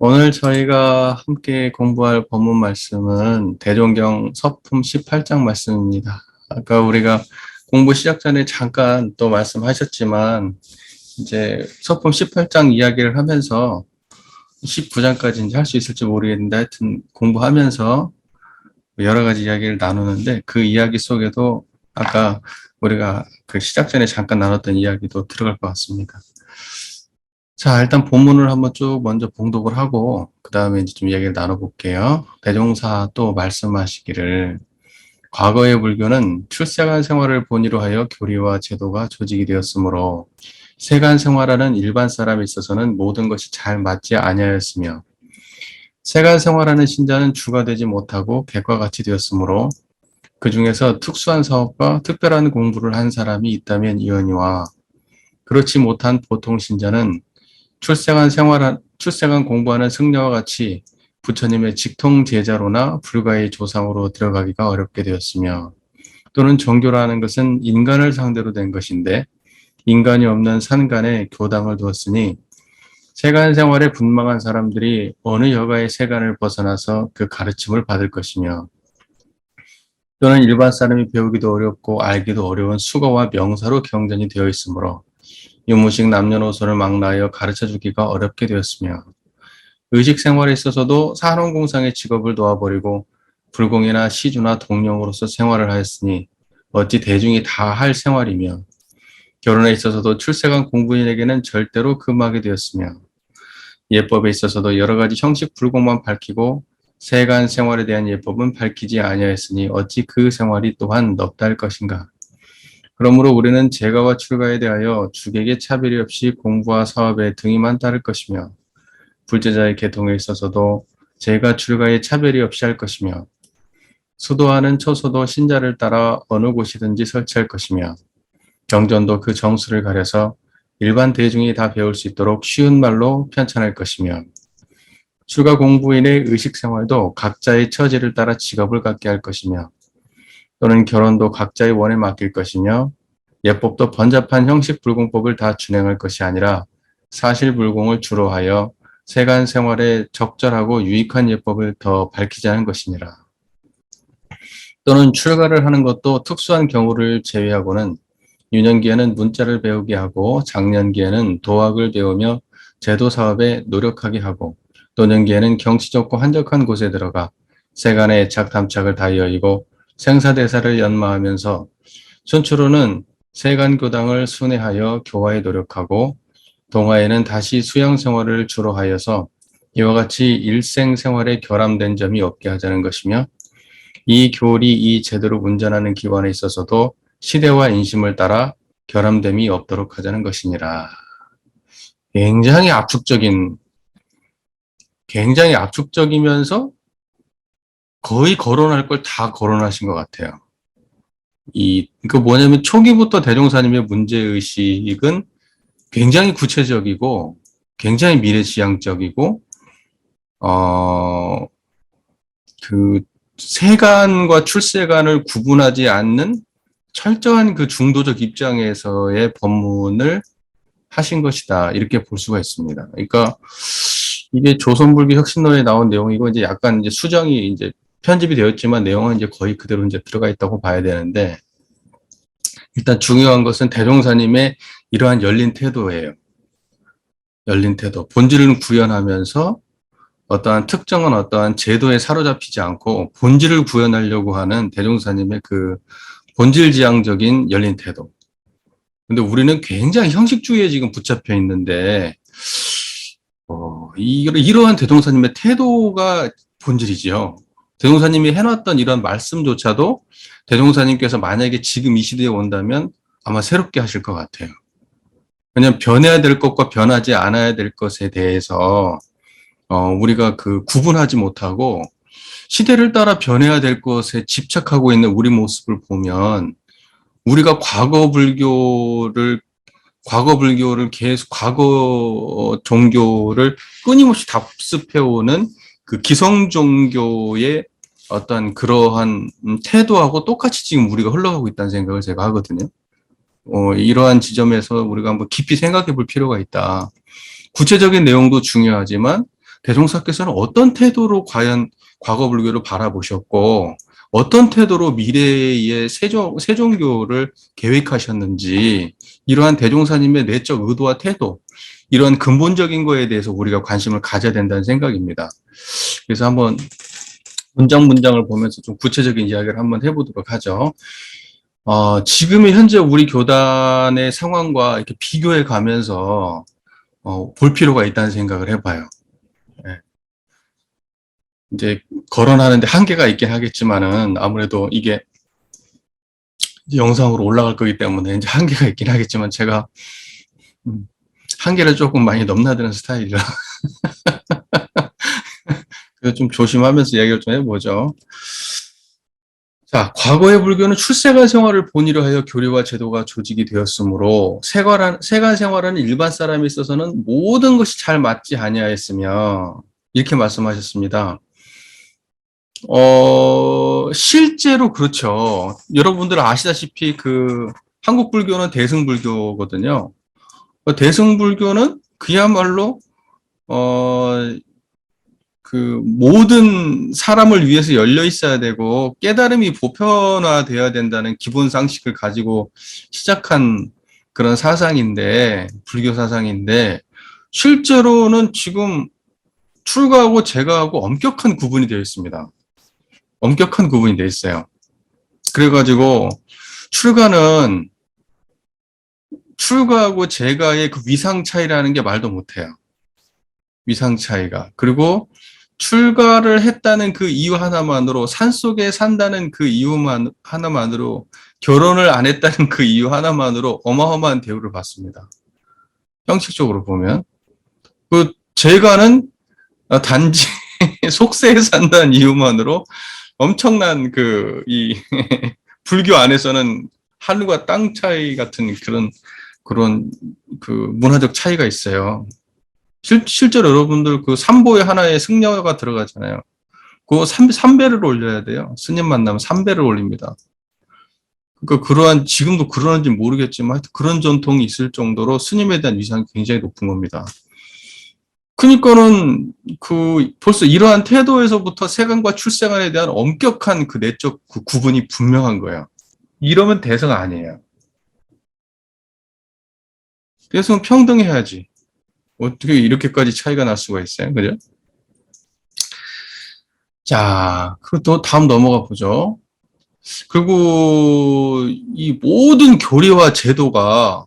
오늘 저희가 함께 공부할 본문 말씀은 대종경 서품 18장 말씀입니다. 아까 우리가 공부 시작 전에 잠깐 또 말씀하셨지만 이제 서품 18장 이야기를 하면서 19장까지 이제 할 수 있을지 모르겠는데 하여튼 공부하면서 여러 가지 이야기를 나누는데 그 이야기 속에도 아까 우리가 그 시작 전에 잠깐 나눴던 이야기도 들어갈 것 같습니다. 자, 일단 본문을 한번 쭉 먼저 봉독을 하고, 그 다음에 이제 좀 이야기를 나눠볼게요. 대종사 또 말씀하시기를, 과거의 불교는 출세간 생활을 본의로 하여 교리와 제도가 조직이 되었으므로, 세간 생활하는 일반 사람에 있어서는 모든 것이 잘 맞지 아니하였으며, 세간 생활하는 신자는 주가 되지 못하고 객과 같이 되었으므로, 그 중에서 특수한 사업과 특별한 공부를 한 사람이 있다면 이언이와, 그렇지 못한 보통 신자는 출생한 공부하는 승려와 같이 부처님의 직통 제자로나 불가의 조상으로 들어가기가 어렵게 되었으며 또는 종교라는 것은 인간을 상대로 된 것인데 인간이 없는 산간에 교당을 두었으니 세간 생활에 분망한 사람들이 어느 여가의 세간을 벗어나서 그 가르침을 받을 것이며 또는 일반 사람이 배우기도 어렵고 알기도 어려운 수거와 명사로 경전이 되어 있으므로 유무식 남녀노소를 망라하여 가르쳐주기가 어렵게 되었으며 의식 생활에 있어서도 산업공상의 직업을 놓아버리고 불공이나 시주나 동령으로서 생활을 하였으니 어찌 대중이 다 할 생활이며 결혼에 있어서도 출세간 공부인에게는 절대로 금하게 되었으며 예법에 있어서도 여러 가지 형식 불공만 밝히고 세간 생활에 대한 예법은 밝히지 아니하였으니 어찌 그 생활이 또한 넙다할 것인가. 그러므로 우리는 재가와 출가에 대하여 주객의 차별이 없이 공부와 사업에 등이만 따를 것이며 불제자의 계통에 있어서도 재가 출가의 차별이 없이 할 것이며 수도하는 처소도 신자를 따라 어느 곳이든지 설치할 것이며 경전도 그 정수를 가려서 일반 대중이 다 배울 수 있도록 쉬운 말로 편찬할 것이며 출가 공부인의 의식 생활도 각자의 처지를 따라 직업을 갖게 할 것이며 또는 결혼도 각자의 원에 맡길 것이며 예법도 번잡한 형식 불공법을 다 준행할 것이 아니라 사실 불공을 주로 하여 세간 생활에 적절하고 유익한 예법을 더 밝히자는 것이니라. 또는 출가를 하는 것도 특수한 경우를 제외하고는 유년기에는 문자를 배우게 하고 장년기에는 도학을 배우며 제도 사업에 노력하게 하고 노년기에는 경치적고 한적한 곳에 들어가 세간의 착탐착을 다 여의고 생사대사를 연마하면서 순추로는 세간교당을 순회하여 교화에 노력하고 동화에는 다시 수양 생활을 주로 하여서 이와 같이 일생 생활에 결함된 점이 없게 하자는 것이며 이 교리 이 제대로 운전하는 기관에 있어서도 시대와 인심을 따라 결함됨이 없도록 하자는 것이니라. 굉장히 압축적인, 굉장히 압축적이면서 거의 거론할 걸 다 거론하신 것 같아요. 그 뭐냐면 초기부터 대종사님의 문제의식은 굉장히 구체적이고, 굉장히 미래지향적이고, 그 세간과 출세간을 구분하지 않는 철저한 그 중도적 입장에서의 법문을 하신 것이다. 이렇게 볼 수가 있습니다. 그러니까 이게 조선불교 혁신론에 나온 내용이고 이제 약간 이제 수정이 이제 편집이 되었지만 내용은 이제 거의 그대로 이제 들어가 있다고 봐야 되는데 일단 중요한 것은 대종사님의 이러한 열린 태도예요. 열린 태도. 본질을 구현하면서 어떠한 특정한 어떠한 제도에 사로잡히지 않고 본질을 구현하려고 하는 대종사님의 그 본질지향적인 열린 태도. 근데 우리는 굉장히 형식주의에 지금 붙잡혀 있는데, 이러한 대종사님의 태도가 본질이지요. 대종사님이 해놨던 이런 말씀조차도 대종사님께서 만약에 지금 이 시대에 온다면 아마 새롭게 하실 것 같아요. 왜냐하면 변해야 될 것과 변하지 않아야 될 것에 대해서 우리가 그 구분하지 못하고 시대를 따라 변해야 될 것에 집착하고 있는 우리 모습을 보면 우리가 과거 불교를 계속, 과거 종교를 끊임없이 답습해오는 그 기성 종교의 어떤 그러한 태도하고 똑같이 지금 우리가 흘러가고 있다는 생각을 제가 하거든요. 이러한 지점에서 우리가 한번 깊이 생각해 볼 필요가 있다. 구체적인 내용도 중요하지만 대종사께서는 어떤 태도로 과연 과거 불교를 바라보셨고 어떤 태도로 미래의 세종교를 계획하셨는지 이러한 대종사님의 내적 의도와 태도 이런 근본적인 거에 대해서 우리가 관심을 가져야 된다는 생각입니다. 그래서 한번 문장을 보면서 좀 구체적인 이야기를 한번 해보도록 하죠. 지금의 현재 우리 교단의 상황과 이렇게 비교해 가면서 볼 필요가 있다는 생각을 해봐요. 네. 이제 거론하는데 한계가 있긴 하겠지만은 아무래도 이게 영상으로 올라갈 거기 때문에 이제 한계가 있긴 하겠지만 제가 한계를 조금 많이 넘나드는 스타일이라 그래서 좀 조심하면서 이야기를 좀 해보죠. 자, 과거의 불교는 출세관 생활을 본의로 하여 교리와 제도가 조직이 되었으므로 세관 생활하는 일반 사람에 있어서는 모든 것이 잘 맞지 아니하였으며 이렇게 말씀하셨습니다. 실제로 그렇죠. 여러분들 아시다시피 한국 불교는 대승불교거든요. 대승불교는 그야말로 모든 사람을 위해서 열려 있어야 되고 깨달음이 보편화되어야 된다는 기본 상식을 가지고 시작한 그런 사상인데, 불교 사상인데, 실제로는 지금 출가하고 재가하고 엄격한 구분이 되어 있습니다. 엄격한 구분이 되어 있어요. 그래가지고 출가하고 재가의 그 위상 차이라는 게 말도 못해요. 위상 차이가. 그리고 출가를 했다는 그 이유 하나만으로 산속에 산다는 그 이유만 하나만으로 결혼을 안 했다는 그 이유 하나만으로 어마어마한 대우를 받습니다. 형식적으로 보면 그 재가는 단지 속세에 산다는 이유만으로 엄청난 이 불교 안에서는 하늘과 땅 차이 같은 그런 문화적 차이가 있어요. 실제로 여러분들 삼보에 하나에 승려가 들어가잖아요. 그거 3배를 올려야 돼요. 스님 만나면 3배를 올립니다. 그러니까 지금도 그러는지 모르겠지만 그런 전통이 있을 정도로 스님에 대한 위상이 굉장히 높은 겁니다. 그러니까는 벌써 이러한 태도에서부터 세간과 출세간에 대한 엄격한 내적 구분이 분명한 거예요. 이러면 대성 아니에요. 대성은 평등해야지. 어떻게 이렇게까지 차이가 날 수가 있어요? 그죠? 자, 그리고 또 다음 넘어가 보죠. 그리고 이 모든 교리와 제도가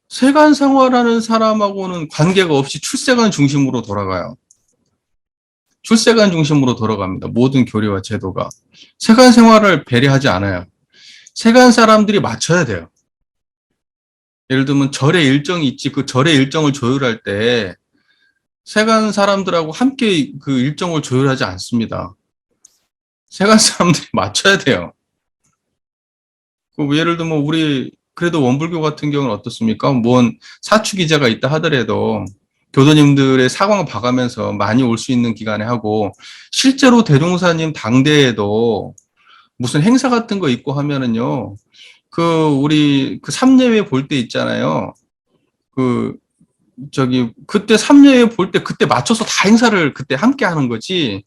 세간 생활하는 사람하고는 관계가 없이 출세관 중심으로 돌아가요. 출세관 중심으로 돌아갑니다. 모든 교리와 제도가. 세간 생활을 배려하지 않아요. 세간 사람들이 맞춰야 돼요. 예를 들면 절의 일정이 있지, 그 절의 일정을 조율할 때 세간 사람들하고 함께 그 일정을 조율하지 않습니다. 세간 사람들이 맞춰야 돼요. 예를 들면 우리 그래도 원불교 같은 경우는 어떻습니까? 뭔 사축이자가 있다 하더라도 교도님들의 사광을 봐가면서 많이 올 수 있는 기간에 하고 실제로 대종사님 당대에도 무슨 행사 같은 거 있고 하면은요. 우리 삼례회 볼 때 있잖아요. 그때 삼례회 볼 때 그때 맞춰서 다 행사를 그때 함께 하는 거지.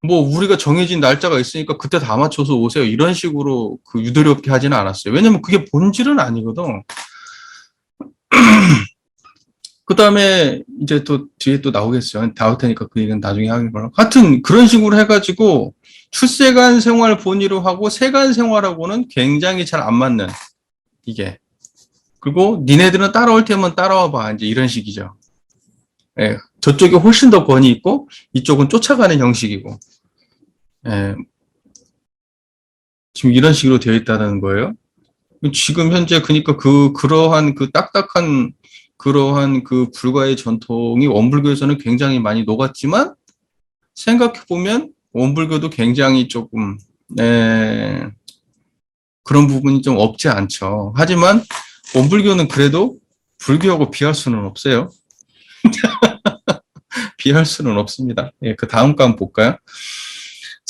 뭐 우리가 정해진 날짜가 있으니까 그때 다 맞춰서 오세요. 이런 식으로 유도리 없게 하지는 않았어요. 왜냐면 그게 본질은 아니거든. 그 다음에 이제 또 뒤에 또 나오겠어요. 나올 테니까 그 얘기는 나중에 하는 거라. 하여튼 그런 식으로 해가지고 출세간 생활 본의로 하고 세간 생활하고는 굉장히 잘 안 맞는 이게. 그리고 니네들은 따라올 테면 따라와 봐. 이제 이런 식이죠. 예, 저쪽이 훨씬 더 권위 있고 이쪽은 쫓아가는 형식이고. 예, 지금 이런 식으로 되어 있다는 거예요. 지금 현재 그러니까 그러한 딱딱한 그러한 불가의 전통이 원불교에서는 굉장히 많이 녹았지만 생각해 보면 원불교도 굉장히 조금 그런 부분이 좀 없지 않죠. 하지만 원불교는 그래도 불교하고 비할 수는 없어요. 비할 수는 없습니다. 예, 그 다음 거 한번 볼까요?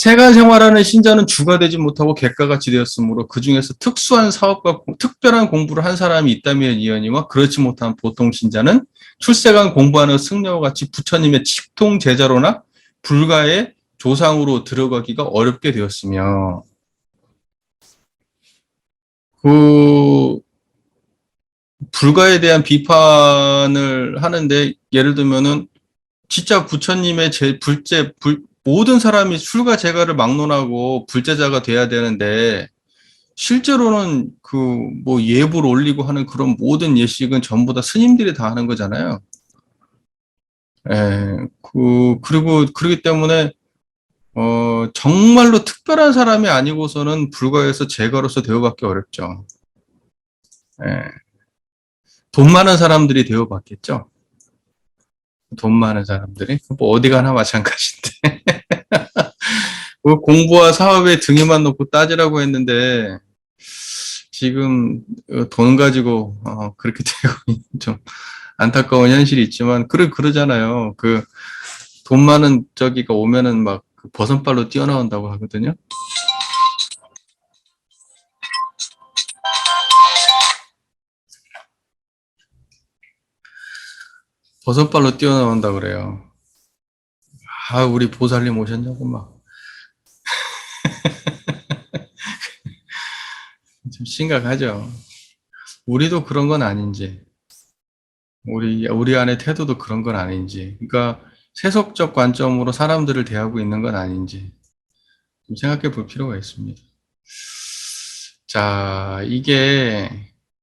세간 생활하는 신자는 주가 되지 못하고 객가같이 되었으므로 그 중에서 특수한 사업과 특별한 공부를 한 사람이 있다면 이언이와 그렇지 못한 보통 신자는 출세간 공부하는 승려와 같이 부처님의 직통 제자로나 불가의 조상으로 들어가기가 어렵게 되었으며 그 불가에 대한 비판을 하는데 예를 들면은 진짜 부처님의 모든 사람이 출가 제가를 막론하고 불제자가 돼야 되는데 실제로는 그 뭐 예불 올리고 하는 그런 모든 예식은 전부 다 스님들이 다 하는 거잖아요. 예, 그리고 그렇기 때문에 정말로 특별한 사람이 아니고서는 불가에서 제가로서 대우받기 어렵죠. 예, 돈 많은 사람들이 대우받겠죠. 돈 많은 사람들이 뭐 어디 가나 마찬가지인데 그 공부와 사업에 등에만 놓고 따지라고 했는데 지금 돈 가지고 그렇게 되고 있는 좀 안타까운 현실이 있지만 그러잖아요. 그 돈 많은 저기가 오면은 막 그 버선발로 뛰어나온다고 하거든요. 버선발로 뛰어나온다 그래요. 아, 우리 보살님 오셨냐고 막. 좀 심각하죠. 우리도 그런 건 아닌지, 우리 안의 태도도 그런 건 아닌지, 그러니까 세속적 관점으로 사람들을 대하고 있는 건 아닌지 좀 생각해 볼 필요가 있습니다. 자, 이게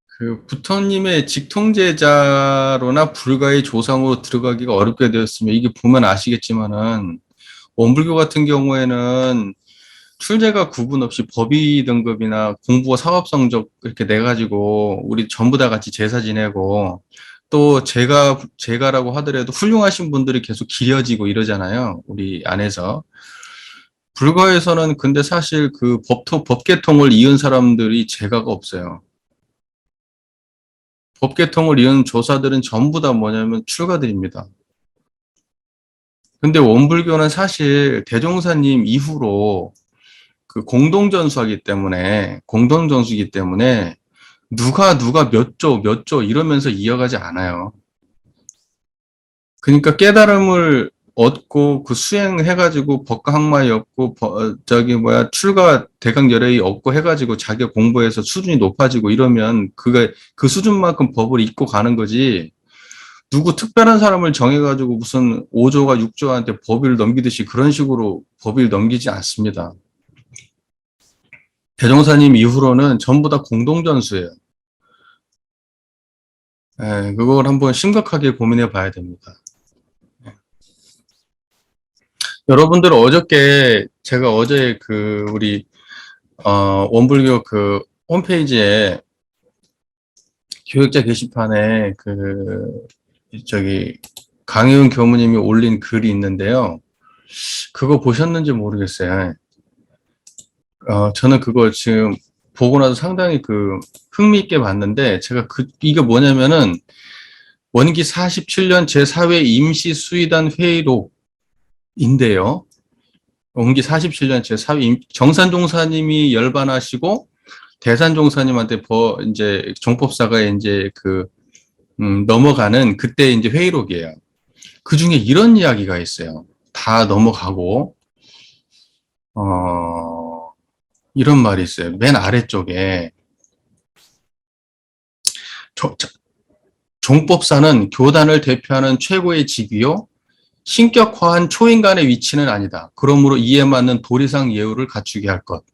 그 부처님의 직통제자로나 불가의 조상으로 들어가기가 어렵게 되었으면 이게 보면 아시겠지만은 원불교 같은 경우에는 출제가 구분 없이 법의 등급이나 공부와 사업 성적 이렇게 내 가지고 우리 전부 다 같이 제사 지내고 또 제가라고 하더라도 훌륭하신 분들이 계속 기려지고 이러잖아요. 우리 안에서. 불가에서는 근데 사실 그 법계통을 이은 사람들이 제가가 없어요. 법계통을 이은 조사들은 전부 다 뭐냐면 출가들입니다. 근데 원불교는 사실 대종사님 이후로 그 공동전수이기 때문에 누가 몇 조 이러면서 이어가지 않아요. 그러니까 깨달음을 얻고 그 수행해가지고 법가항마이 얻고 출가 대강열애이 얻고 해가지고 자기가 공부해서 수준이 높아지고 이러면 그 수준만큼 법을 잊고 가는 거지. 누구 특별한 사람을 정해가지고 무슨 5조가 6조한테 법위를 넘기듯이 그런 식으로 법위를 넘기지 않습니다. 대종사님 이후로는 전부 다 공동전수예요. 예, 그걸 한번 심각하게 고민해 봐야 됩니다. 여러분들 제가 어제 우리 원불교 그 홈페이지에 교육자 게시판에 강혜은 교무님이 올린 글이 있는데요. 그거 보셨는지 모르겠어요. 저는 그거 지금 보고 나서 상당히 흥미있게 봤는데, 이게 뭐냐면은, 원기 47년 제4회 임시수의단 회의록인데요. 원기 47년 제4회 정산종사님이 열반하시고, 대산종사님한테 이제 종법사가 이제 넘어가는 그때 이제 회의록이에요. 그 중에 이런 이야기가 있어요. 다 넘어가고, 이런 말이 있어요. 맨 아래쪽에. 종법사는 교단을 대표하는 최고의 직위요. 신격화한 초인간의 위치는 아니다. 그러므로 이에 맞는 도리상 예우를 갖추게 할 것.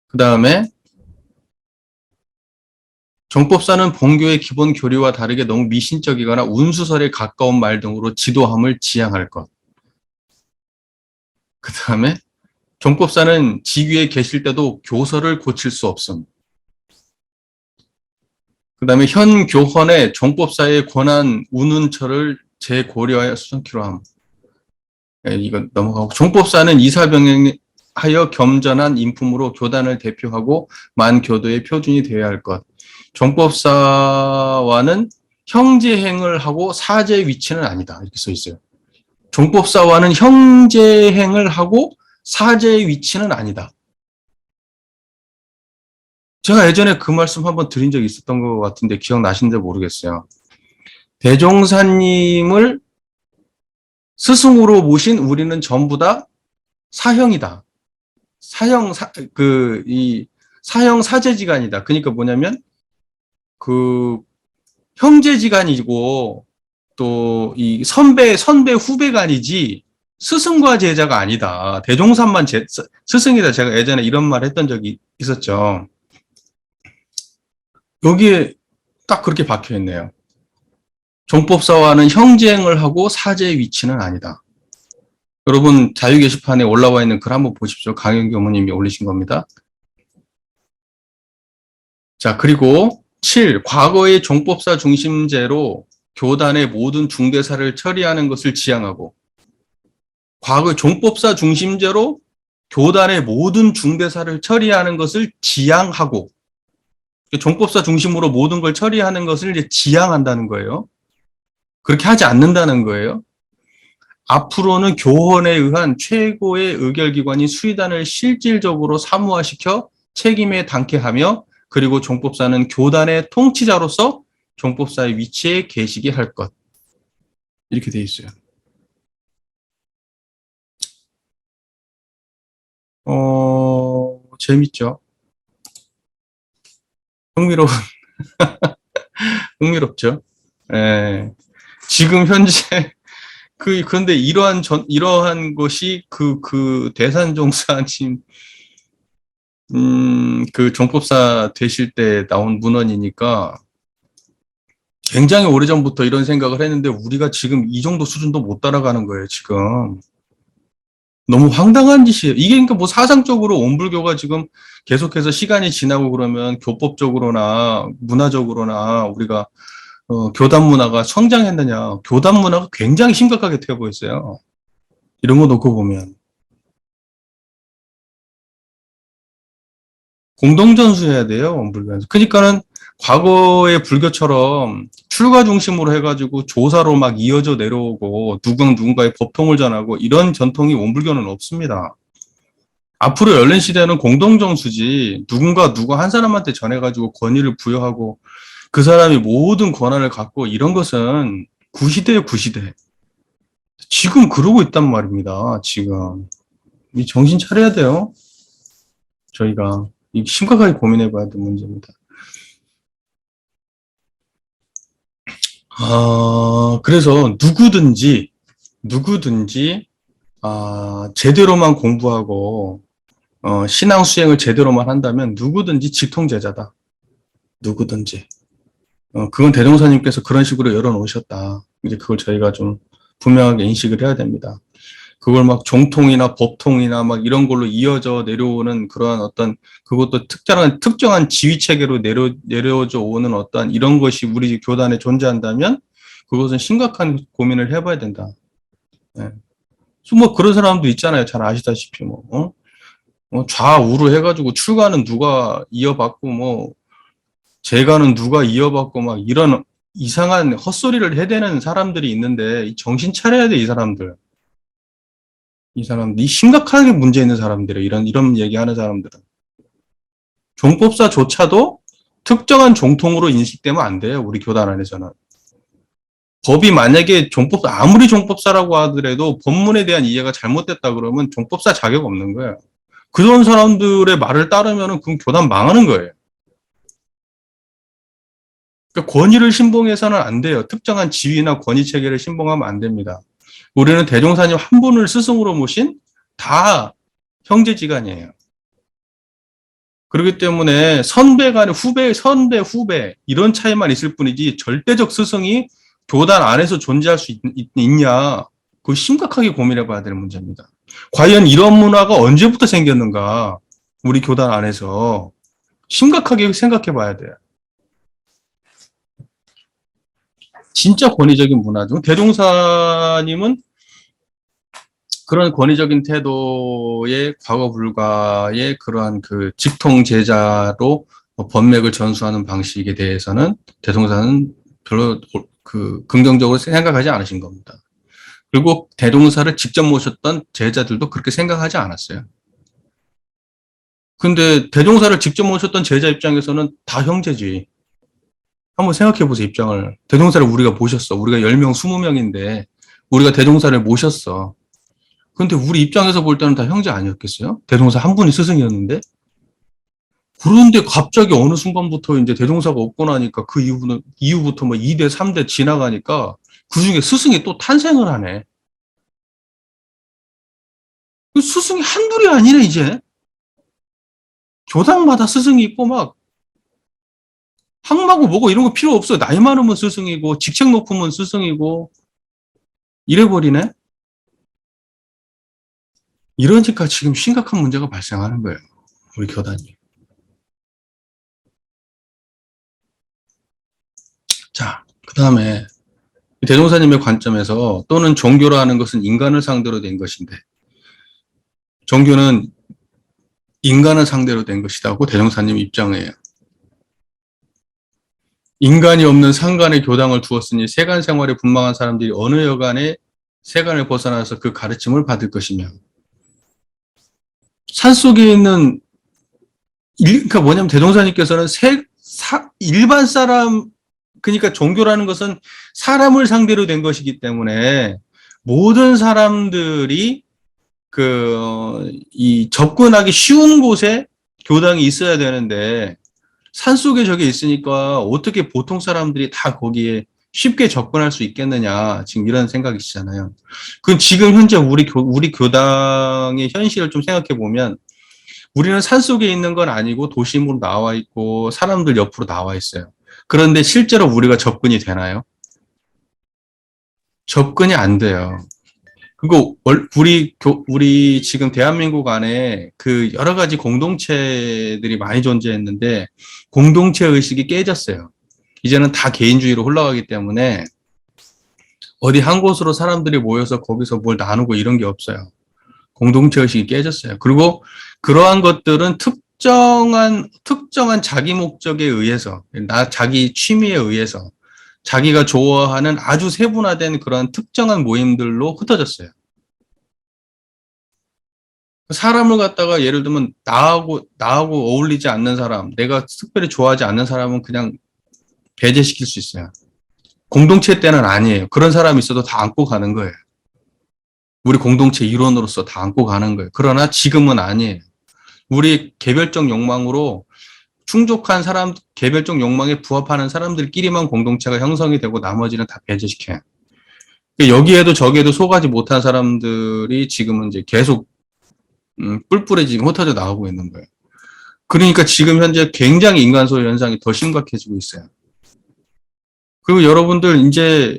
그 다음에 종법사는 본교의 기본 교리와 다르게 너무 미신적이거나 운수설에 가까운 말 등으로 지도함을 지양할 것. 그 다음에 종법사는 직위에 계실 때도 교서를 고칠 수 없음. 그 다음에 현 교헌의 종법사의 권한 운운처를 재고려하여 수정키로 함. 이건 넘어가고. 종법사는 이사병행하여 겸전한 인품으로 교단을 대표하고 만교도의 표준이 되어야 할 것. 종법사와는 형제행을 하고 사제 위치는 아니다. 이렇게 써 있어요. 종법사와는 형제행을 하고 사제의 위치는 아니다. 제가 예전에 그 말씀 한번 드린 적이 있었던 것 같은데 기억나시는지 모르겠어요. 대종사님을 스승으로 모신 우리는 전부 다 사형이다. 사형 사제지간이다. 그러니까 뭐냐면 그 형제지간이고 또 이 선배 후배가 아니지 스승과 제자가 아니다. 대종사만 스승이다. 제가 예전에 이런 말 했던 적이 있었죠. 여기에 딱 그렇게 박혀 있네요. 종법사와는 형제행을 하고 사제의 위치는 아니다. 여러분 자유 게시판에 올라와 있는 글 한번 보십시오. 강영 교무님이 올리신 겁니다. 자, 그리고 7. 과거의 종법사 중심제로 교단의 모든 중대사를 처리하는 것을 지향하고, 과거 종법사 중심제로 교단의 모든 중대사를 처리하는 것을 지향하고, 종법사 중심으로 모든 걸 처리하는 것을 이제 지향한다는 거예요. 그렇게 하지 않는다는 거예요. 앞으로는 교헌에 의한 최고의 의결기관인 수의단을 실질적으로 사무화시켜 책임에 당케 하며, 그리고 종법사는 교단의 통치자로서 종법사의 위치에 계시게 할 것. 이렇게 돼 있어요. 재밌죠? 흥미롭죠? 예. 지금 현재, 그런데 이러한 것이 대산종사님, 그 종법사 되실 때 나온 문헌이니까 굉장히 오래전부터 이런 생각을 했는데 우리가 지금 이 정도 수준도 못 따라가는 거예요, 지금. 너무 황당한 짓이에요. 이게 그러니까 뭐 사상적으로 온불교가 지금 계속해서 시간이 지나고 그러면 교법적으로나 문화적으로나 우리가 교단 문화가 성장했느냐. 교단 문화가 굉장히 심각하게 되어 있어요. 이런 거 놓고 보면. 공동전수해야 돼요, 원불교에서. 그러니까는 과거의 불교처럼 출가 중심으로 해가지고 조사로 막 이어져 내려오고 누군가의 법통을 전하고 이런 전통이 원불교는 없습니다. 앞으로 열린 시대는 공동정수지 누가 한 사람한테 전해가지고 권위를 부여하고 그 사람이 모든 권한을 갖고 이런 것은 구시대예요, 구시대. 지금 그러고 있단 말입니다, 지금. 이 정신 차려야 돼요, 저희가. 심각하게 고민해 봐야 될 문제입니다. 그래서 누구든지, 제대로만 공부하고, 신앙 수행을 제대로만 한다면 누구든지 직통제자다. 누구든지. 그건 대종사님께서 그런 식으로 열어놓으셨다. 이제 그걸 저희가 좀 분명하게 인식을 해야 됩니다. 그걸 막 종통이나 법통이나 막 이런 걸로 이어져 내려오는 그러한 어떤 그것도 특정한 지위 체계로 내려져 오는 어떤 이런 것이 우리 교단에 존재한다면 그것은 심각한 고민을 해봐야 된다. 네. 뭐 그런 사람도 있잖아요. 잘 아시다시피 좌우로 해가지고 출가는 누가 이어받고 재가는 누가 이어받고 막 이런 이상한 헛소리를 해대는 사람들이 있는데 정신 차려야 돼, 이 사람들. 이 심각하게 문제 있는 사람들이에요. 이런 얘기하는 사람들은. 종법사조차도 특정한 종통으로 인식되면 안 돼요. 우리 교단 안에서는. 법이 만약에 아무리 종법사라고 하더라도 법문에 대한 이해가 잘못됐다 그러면 종법사 자격 없는 거예요. 그런 사람들의 말을 따르면은 그 교단 망하는 거예요. 그러니까 권위를 신봉해서는 안 돼요. 특정한 지위나 권위 체계를 신봉하면 안 됩니다. 우리는 대종사님 한 분을 스승으로 모신 다 형제지간이에요. 그렇기 때문에 선배 간의 선배, 후배 이런 차이만 있을 뿐이지 절대적 스승이 교단 안에서 존재할 수 있냐, 그거 심각하게 고민해 봐야 될 문제입니다. 과연 이런 문화가 언제부터 생겼는가, 우리 교단 안에서 심각하게 생각해 봐야 돼요. 진짜 권위적인 문화죠. 대종사님은 그런 권위적인 태도의 과거 불가의 그러한 그 직통 제자로 법맥을 전수하는 방식에 대해서는 대종사는 별로 긍정적으로 생각하지 않으신 겁니다. 그리고 대종사를 직접 모셨던 제자들도 그렇게 생각하지 않았어요. 근데 대종사를 직접 모셨던 제자 입장에서는 다 형제지. 한번 생각해 보세요, 입장을. 대종사를 우리가 모셨어. 우리가 10명, 20명인데 우리가 대종사를 모셨어. 근데 우리 입장에서 볼 때는 다 형제 아니었겠어요? 대종사 한 분이 스승이었는데? 그런데 갑자기 어느 순간부터 이제 대종사가 없고 나니까 이후부터 뭐 2대, 3대 지나가니까 그 중에 스승이 또 탄생을 하네. 그 스승이 한둘이 아니네, 이제. 교당마다 스승이 있고 막 학마고 뭐고 이런 거 필요 없어. 나이 많으면 스승이고 직책 높으면 스승이고 이래버리네. 이러니까 지금 심각한 문제가 발생하는 거예요. 우리 교단이. 자, 그 다음에 대종사님의 관점에서 또는 종교라는 것은 인간을 상대로 된 것인데 종교는 인간을 상대로 된 것이라고 대종사님 입장이에요. 인간이 없는 상간에 교당을 두었으니 세간 생활에 분망한 사람들이 어느 여간에 세간을 벗어나서 그 가르침을 받을 것이며 산속에 있는 그러니까 뭐냐면 대종사님께서는 일반 사람 그러니까 종교라는 것은 사람을 상대로 된 것이기 때문에 모든 사람들이 이 접근하기 쉬운 곳에 교당이 있어야 되는데 산속에 저게 있으니까 어떻게 보통 사람들이 다 거기에 쉽게 접근할 수 있겠느냐 지금 이런 생각이시잖아요. 그럼 지금 현재 우리 교당의 현실을 좀 생각해 보면 우리는 산속에 있는 건 아니고 도심으로 나와 있고 사람들 옆으로 나와 있어요. 그런데 실제로 우리가 접근이 되나요? 접근이 안 돼요. 그리고 우리 지금 대한민국 안에 그 여러 가지 공동체들이 많이 존재했는데 공동체 의식이 깨졌어요. 이제는 다 개인주의로 흘러가기 때문에 어디 한 곳으로 사람들이 모여서 거기서 뭘 나누고 이런 게 없어요. 공동체 의식이 깨졌어요. 그리고 그러한 것들은 특정한 자기 목적에 의해서, 자기 취미에 의해서, 자기가 좋아하는 아주 세분화된 그런 특정한 모임들로 흩어졌어요. 사람을 갖다가 예를 들면 나하고 어울리지 않는 사람, 내가 특별히 좋아하지 않는 사람은 그냥 배제시킬 수 있어요. 공동체 때는 아니에요. 그런 사람이 있어도 다 안고 가는 거예요. 우리 공동체 일원으로서 다 안고 가는 거예요. 그러나 지금은 아니에요. 우리 개별적 욕망으로 충족한 사람, 개별적 욕망에 부합하는 사람들끼리만 공동체가 형성이 되고 나머지는 다 배제시켜요. 여기에도 저기에도 속하지 못한 사람들이 지금은 이제 계속 뿔뿔이 지금 흩어져 나오고 있는 거예요. 그러니까 지금 현재 굉장히 인간소외 현상이 더 심각해지고 있어요. 그리고 여러분들 이제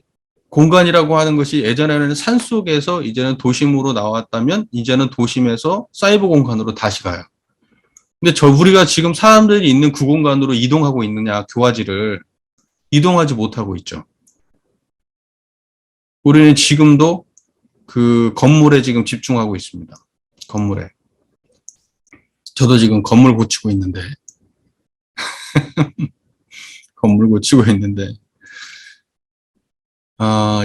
공간이라고 하는 것이 예전에는 산속에서 이제는 도심으로 나왔다면 이제는 도심에서 사이버 공간으로 다시 가요. 근데 우리가 지금 사람들이 있는 그 공간으로 이동하고 있느냐, 교화지를 이동하지 못하고 있죠. 우리는 지금도 그 건물에 지금 집중하고 있습니다. 건물에. 저도 지금 건물 고치고 있는데,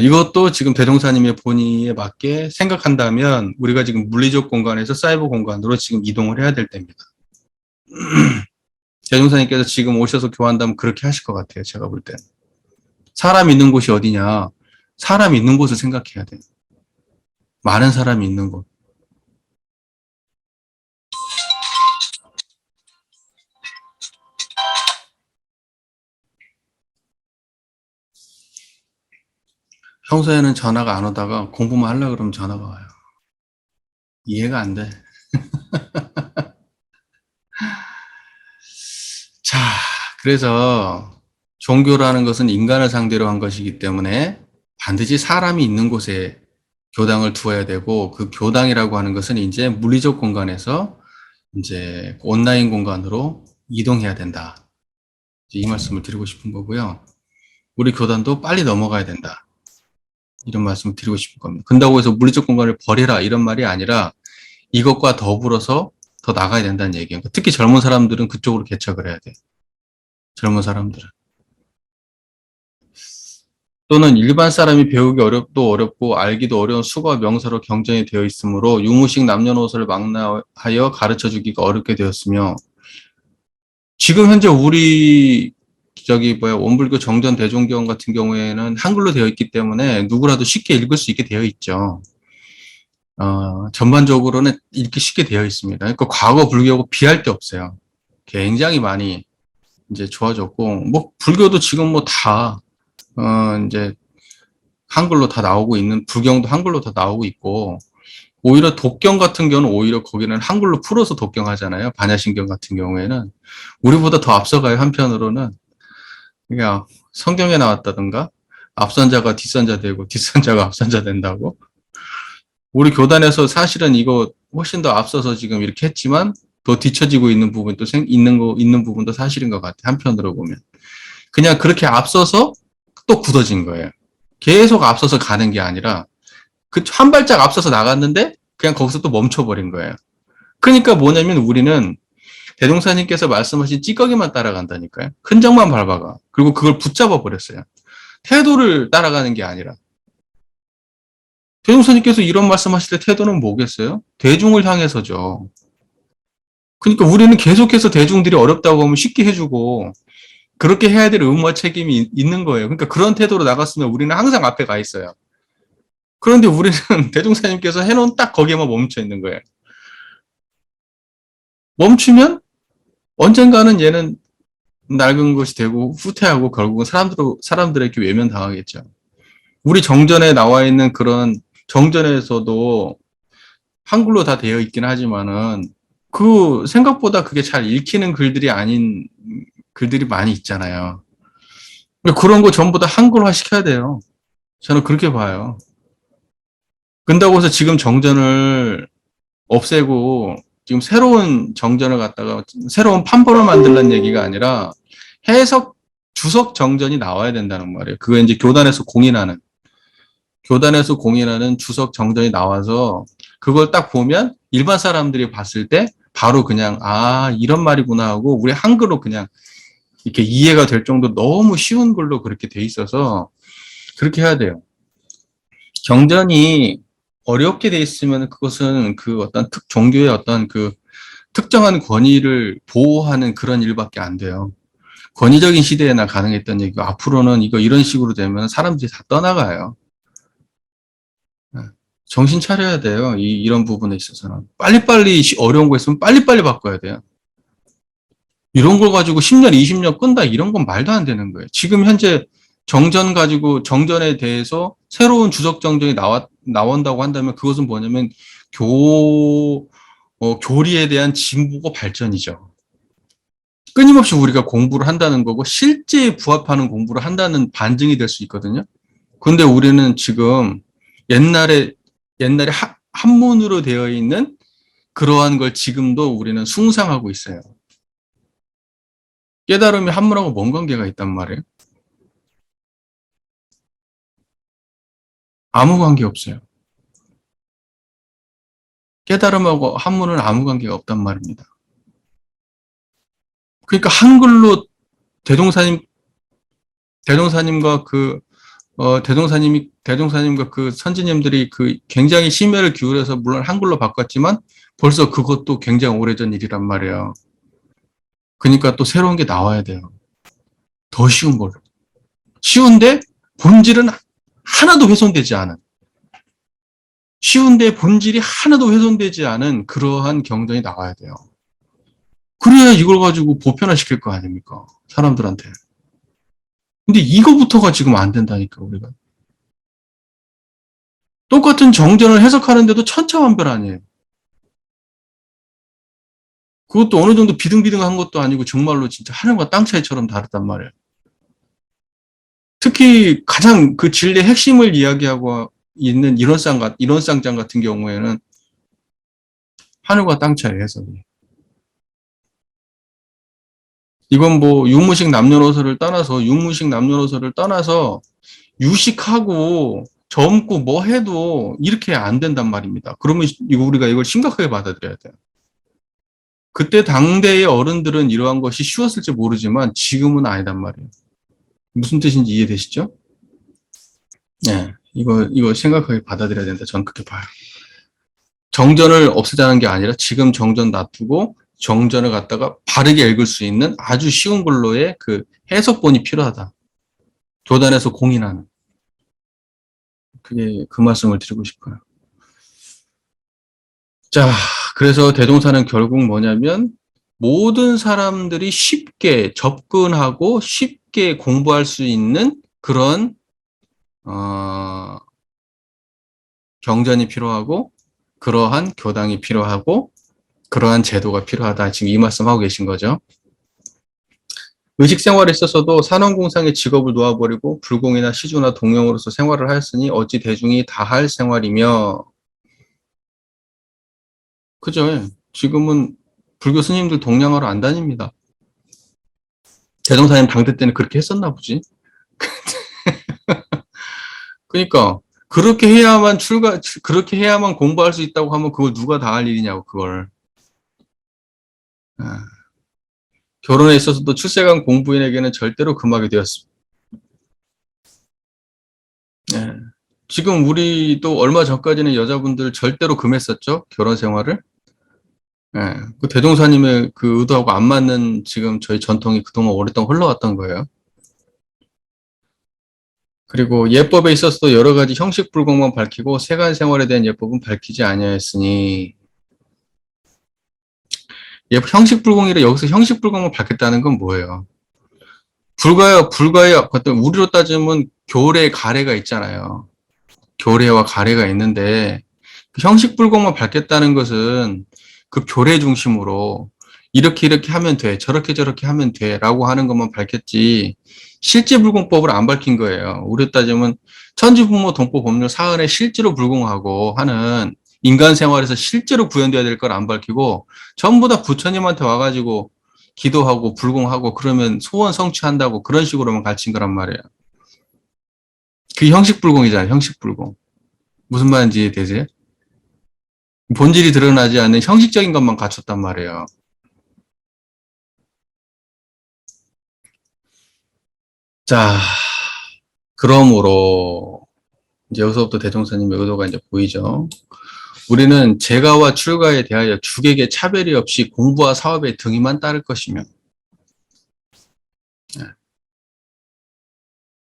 이것도 지금 대종사님의 본의에 맞게 생각한다면 우리가 지금 물리적 공간에서 사이버 공간으로 지금 이동을 해야 될 때입니다. 대종사님께서 지금 오셔서 교환한다면 그렇게 하실 것 같아요. 제가 볼 때는. 사람 있는 곳이 어디냐? 사람 있는 곳을 생각해야 돼요. 많은 사람이 있는 곳. 평소에는 전화가 안 오다가 공부만 하려고 그러면 전화가 와요. 이해가 안 돼. 자, 그래서 종교라는 것은 인간을 상대로 한 것이기 때문에 반드시 사람이 있는 곳에 교당을 두어야 되고 그 교당이라고 하는 것은 이제 물리적 공간에서 이제 온라인 공간으로 이동해야 된다. 이 말씀을 드리고 싶은 거고요. 우리 교단도 빨리 넘어가야 된다. 이런 말씀을 드리고 싶은 겁니다. 그런다고 해서 물리적 공간을 버리라 이런 말이 아니라 이것과 더불어서 더 나가야 된다는 얘기예요. 특히 젊은 사람들은 그쪽으로 개척을 해야 돼요. 젊은 사람들은. 또는 일반 사람이 배우기 어렵고 알기도 어려운 수거와 명사로 경전이 되어 있으므로 유무식 남녀노소를 망라하여 가르쳐주기가 어렵게 되었으며 지금 현재 우리 원불교 정전 대종경 같은 경우에는 한글로 되어 있기 때문에 누구라도 쉽게 읽을 수 있게 되어 있죠. 전반적으로는 읽기 쉽게 되어 있습니다. 그러니까 과거 불교하고 비할 게 없어요. 굉장히 많이 이제 좋아졌고, 뭐, 불교도 지금 뭐 다, 이제 한글로 다 나오고 있는, 불경도 한글로 다 나오고 있고, 오히려 독경 같은 경우는 오히려 거기는 한글로 풀어서 독경하잖아요. 반야신경 같은 경우에는. 우리보다 더 앞서가요, 한편으로는. 그냥 성경에 나왔다든가, 앞선자가 뒷선자 되고, 뒷선자가 앞선자 된다고. 우리 교단에서 사실은 이거 훨씬 더 앞서서 지금 이렇게 했지만, 더 뒤처지고 있는 부분도 있는 부분도 사실인 것 같아요. 한편으로 보면. 그냥 그렇게 앞서서 또 굳어진 거예요. 계속 앞서서 가는 게 아니라, 그 한 발짝 앞서서 나갔는데, 그냥 거기서 또 멈춰버린 거예요. 그러니까 뭐냐면 우리는 대종사님께서 말씀하신 찌꺼기만 따라간다니까요. 흔적만 밟아가. 그리고 그걸 붙잡아 버렸어요. 태도를 따라가는 게 아니라. 대종사님께서 이런 말씀하실 때 태도는 뭐겠어요? 대중을 향해서죠. 그러니까 우리는 계속해서 대중들이 어렵다고 하면 쉽게 해주고 그렇게 해야 될 의무와 책임이 있는 거예요. 그러니까 그런 태도로 나갔으면 우리는 항상 앞에 가 있어요. 그런데 우리는 대종사님께서 해놓은 딱 거기에만 멈춰 있는 거예요. 멈추면 언젠가는 얘는 낡은 것이 되고 후퇴하고 결국은 사람들에게 외면당하겠죠. 우리 정전에 나와 있는 그런 정전에서도 한글로 다 되어 있긴 하지만은 그 생각보다 그게 잘 읽히는 글들이 아닌 글들이 많이 있잖아요. 그런 거 전부 다 한글화 시켜야 돼요. 저는 그렇게 봐요. 그런다고 해서 지금 정전을 없애고 지금 새로운 정전을 갖다가 새로운 판본을 만들라는 얘기가 아니라 해석 주석 정전이 나와야 된다는 말이에요. 그거 이제 교단에서 공인하는 주석 정전이 나와서 그걸 딱 보면 일반 사람들이 봤을 때 바로 그냥 이런 말이구나 하고 우리 한글로 그냥 이렇게 이해가 될 정도 너무 쉬운 글로 그렇게 돼 있어서 그렇게 해야 돼요. 정전이 어렵게 돼 있으면 그것은 그 어떤 종교의 어떤 그 특정한 권위를 보호하는 그런 일밖에 안 돼요. 권위적인 시대에나 가능했던 얘기고 앞으로는 이런 식으로 되면 사람들이 다 떠나가요. 정신 차려야 돼요. 이런 부분에 있어서는. 빨리빨리 어려운 거 있으면 빨리빨리 바꿔야 돼요. 이런 걸 가지고 10년, 20년 끈다 이런 건 말도 안 되는 거예요. 지금 현재 정전에 대해서 새로운 주석 정전이 나온다고 한다면 그것은 뭐냐면 교리에 대한 진보고 발전이죠. 끊임없이 우리가 공부를 한다는 거고 실제에 부합하는 공부를 한다는 반증이 될 수 있거든요. 그런데 우리는 지금 옛날에 한문으로 되어 있는 그러한 걸 지금도 우리는 숭상하고 있어요. 깨달음이 한문하고 뭔 관계가 있단 말이에요? 아무 관계 없어요. 깨달음하고 한문은 아무 관계가 없단 말입니다. 그러니까 한글로 대종사님, 대종사님과 대종사님과 그 선지님들이 그 굉장히 심혈을 기울여서 물론 한글로 바꿨지만 벌써 그것도 굉장히 오래전 일이란 말이에요. 그러니까 또 새로운 게 나와야 돼요. 더 쉬운 걸로. 쉬운데 본질은 하나도 훼손되지 않은. 쉬운데 본질이 하나도 훼손되지 않은 그러한 경전이 나와야 돼요. 그래야 이걸 가지고 보편화시킬 거 아닙니까? 사람들한테. 근데 이거부터가 지금 안 된다니까, 우리가. 똑같은 정전을 해석하는데도 천차만별 아니에요. 그것도 어느 정도 비등비등한 것도 아니고 정말로 진짜 하늘과 땅 차이처럼 다르단 말이에요. 특히 가장 그 진리의 핵심을 이야기하고 있는 이론상장 같은 경우에는 하늘과 땅 차이 해석이. 이건 뭐 유무식 남녀노소를 떠나서 유식하고 젊고 뭐 해도 이렇게 안 된단 말입니다. 그러면 우리가 이걸 심각하게 받아들여야 돼요. 그때 당대의 어른들은 이러한 것이 쉬웠을지 모르지만 지금은 아니단 말이에요. 무슨 뜻인지 이해되시죠? 네, 이거 생각하게 받아들여야 된다. 저는 그렇게 봐요. 정전을 없애자는 게 아니라 지금 정전 놔두고 정전을 갖다가 바르게 읽을 수 있는 아주 쉬운 걸로의 그 해석본이 필요하다. 교단에서 공인하는. 그게 그 말씀을 드리고 싶어요. 자, 그래서 대종사는 결국 뭐냐면 모든 사람들이 쉽게 접근하고 쉽게 공부할 수 있는 그런 경전이 필요하고 그러한 교당이 필요하고 그러한 제도가 필요하다. 지금 이 말씀하고 계신 거죠. 의식 생활에 있어서도 산업공상의 직업을 놓아버리고 불공이나 시주나 동령으로서 생활을 하였으니 어찌 대중이 다 할 생활이며. 그죠? 지금은 불교 스님들 동냥하러 안 다닙니다. 대종사님 당대 때는 그렇게 했었나 보지. 그러니까 그렇게 해야만 공부할 수 있다고 하면 그걸 누가 다 할 일이냐고 그걸. 아, 결혼에 있어서도 출세간 공부인에게는 절대로 금하게 되었습니다. 예. 지금 우리도 얼마 전까지는 여자분들 절대로 금했었죠. 결혼 생활을. 예. 그 대종사님의 그 의도하고 안 맞는 지금 저희 전통이 그동안 오랫동안 흘러왔던 거예요. 그리고 예법에 있어서도 여러 가지 형식 불공만 밝히고 세간 생활에 대한 예법은 밝히지 아니하였으니. 형식 불공이라 여기서 형식 불공만 밝혔다는 건 뭐예요? 불가의 어떤 우리로 따지면 교례 가례가 있잖아요. 교례와 가례가 있는데 그 형식 불공만 밝혔다는 것은 그 교례 중심으로 이렇게 하면 돼, 저렇게 하면 돼라고 하는 것만 밝혔지 실제 불공법을 안 밝힌 거예요. 우리로 따지면 천지부모 동법 법률 사언에 실제로 불공하고 하는 인간 생활에서 실제로 구현돼야 될 걸 안 밝히고 전부 다 부처님한테 와가지고 기도하고 불공하고 그러면 소원 성취한다고 그런 식으로만 가르친 거란 말이에요. 그게 형식 불공이잖아요. 형식 불공. 무슨 말인지 이해되세요? 본질이 드러나지 않는 형식적인 것만 갖췄단 말이에요. 자, 그러므로 이제 여기서부터 대종사님의 의도가 이제 보이죠. 우리는 재가와 출가에 대하여 주객의 차별이 없이 공부와 사업의 등위만 따를 것이며,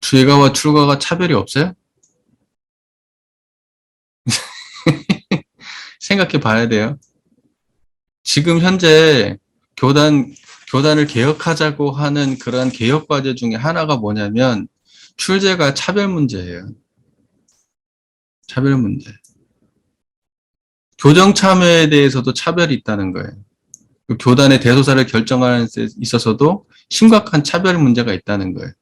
재가와 출가가 차별이 없어요? 생각해 봐야 돼요. 지금 현재 교단을 개혁하자고 하는 그런 개혁 과제 중에 하나가 뭐냐면 출제가 차별 문제예요. 차별 문제. 교정 참여에 대해서도 차별이 있다는 거예요. 그 교단의 대소사를 결정하는 데 있어서도 심각한 차별 문제가 있다는 거예요.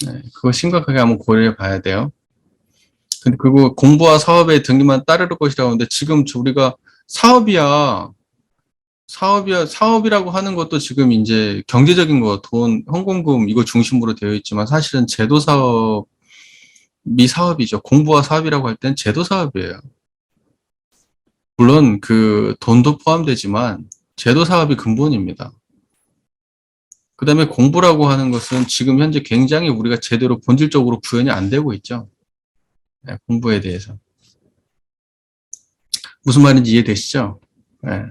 네, 그거 심각하게 한번 고려해 봐야 돼요. 근데 그거 공부와 사업의 등기만 따를 것이라고 하는데 지금 우리가 사업이라고 하는 것도 지금 이제 경제적인 거, 돈, 헌금금 이거 중심으로 되어 있지만 사실은 제도 사업이 사업이죠. 공부와 사업이라고 할 땐 제도 사업이에요. 물론 그 돈도 포함되지만 제도 사업이 근본입니다. 그 다음에 공부라고 하는 것은 지금 현재 굉장히 우리가 제대로 본질적으로 구현이 안 되고 있죠. 네, 공부에 대해서. 무슨 말인지 이해되시죠? 네.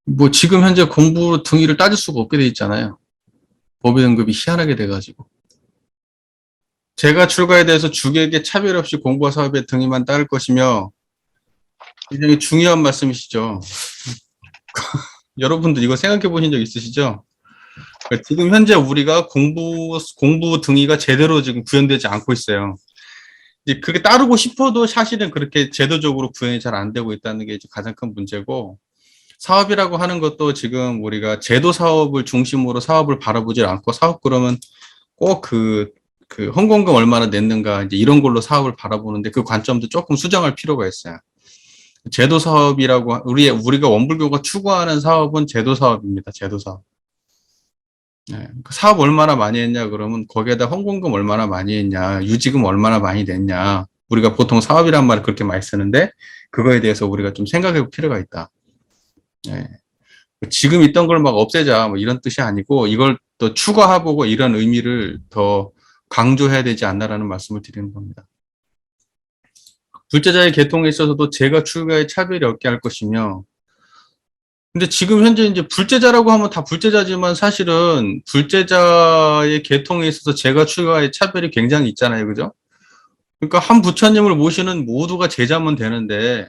뭐 지금 현재 공부 등위를 따질 수가 없게 돼 있잖아요. 법의 등급이 희한하게 돼가지고. 제가 출가에 대해서 주객에 차별 없이 공부와 사업의 등위만 따를 것이며 굉장히 중요한 말씀이시죠. 여러분들 이거 생각해 보신 적 있으시죠? 그러니까 지금 현재 우리가 공부 등위가 제대로 지금 구현되지 않고 있어요. 이제 그게 따르고 싶어도 사실은 그렇게 제도적으로 구현이 잘 안 되고 있다는 게 이제 가장 큰 문제고, 사업이라고 하는 것도 지금 우리가 제도 사업을 중심으로 사업을 바라보지 않고 사업 그러면 꼭 그 헌금금 얼마나 냈는가 이제 이런 걸로 사업을 바라보는데 그 관점도 조금 수정할 필요가 있어요. 제도 사업이라고 우리가 원불교가 추구하는 사업은 제도 사업입니다. 제도 사업. 네. 사업 얼마나 많이 했냐 그러면 거기에다 헌금금 얼마나 많이 했냐, 유지금 얼마나 많이 냈냐. 우리가 보통 사업이란 말을 그렇게 많이 쓰는데 그거에 대해서 우리가 좀 생각해 볼 필요가 있다. 네. 지금 있던 걸 막 없애자 뭐 이런 뜻이 아니고 이걸 또 추가하고 이런 의미를 더 강조해야 되지 않나라는 말씀을 드리는 겁니다. 불제자의 계통에 있어서도 제가 출가의 차별이 없게 할 것이며, 근데 지금 현재 이제 불제자라고 하면 다 불제자지만 사실은 불제자의 계통에 있어서 제가 출가의 차별이 굉장히 있잖아요. 그죠? 그러니까 한 부처님을 모시는 모두가 제자면 되는데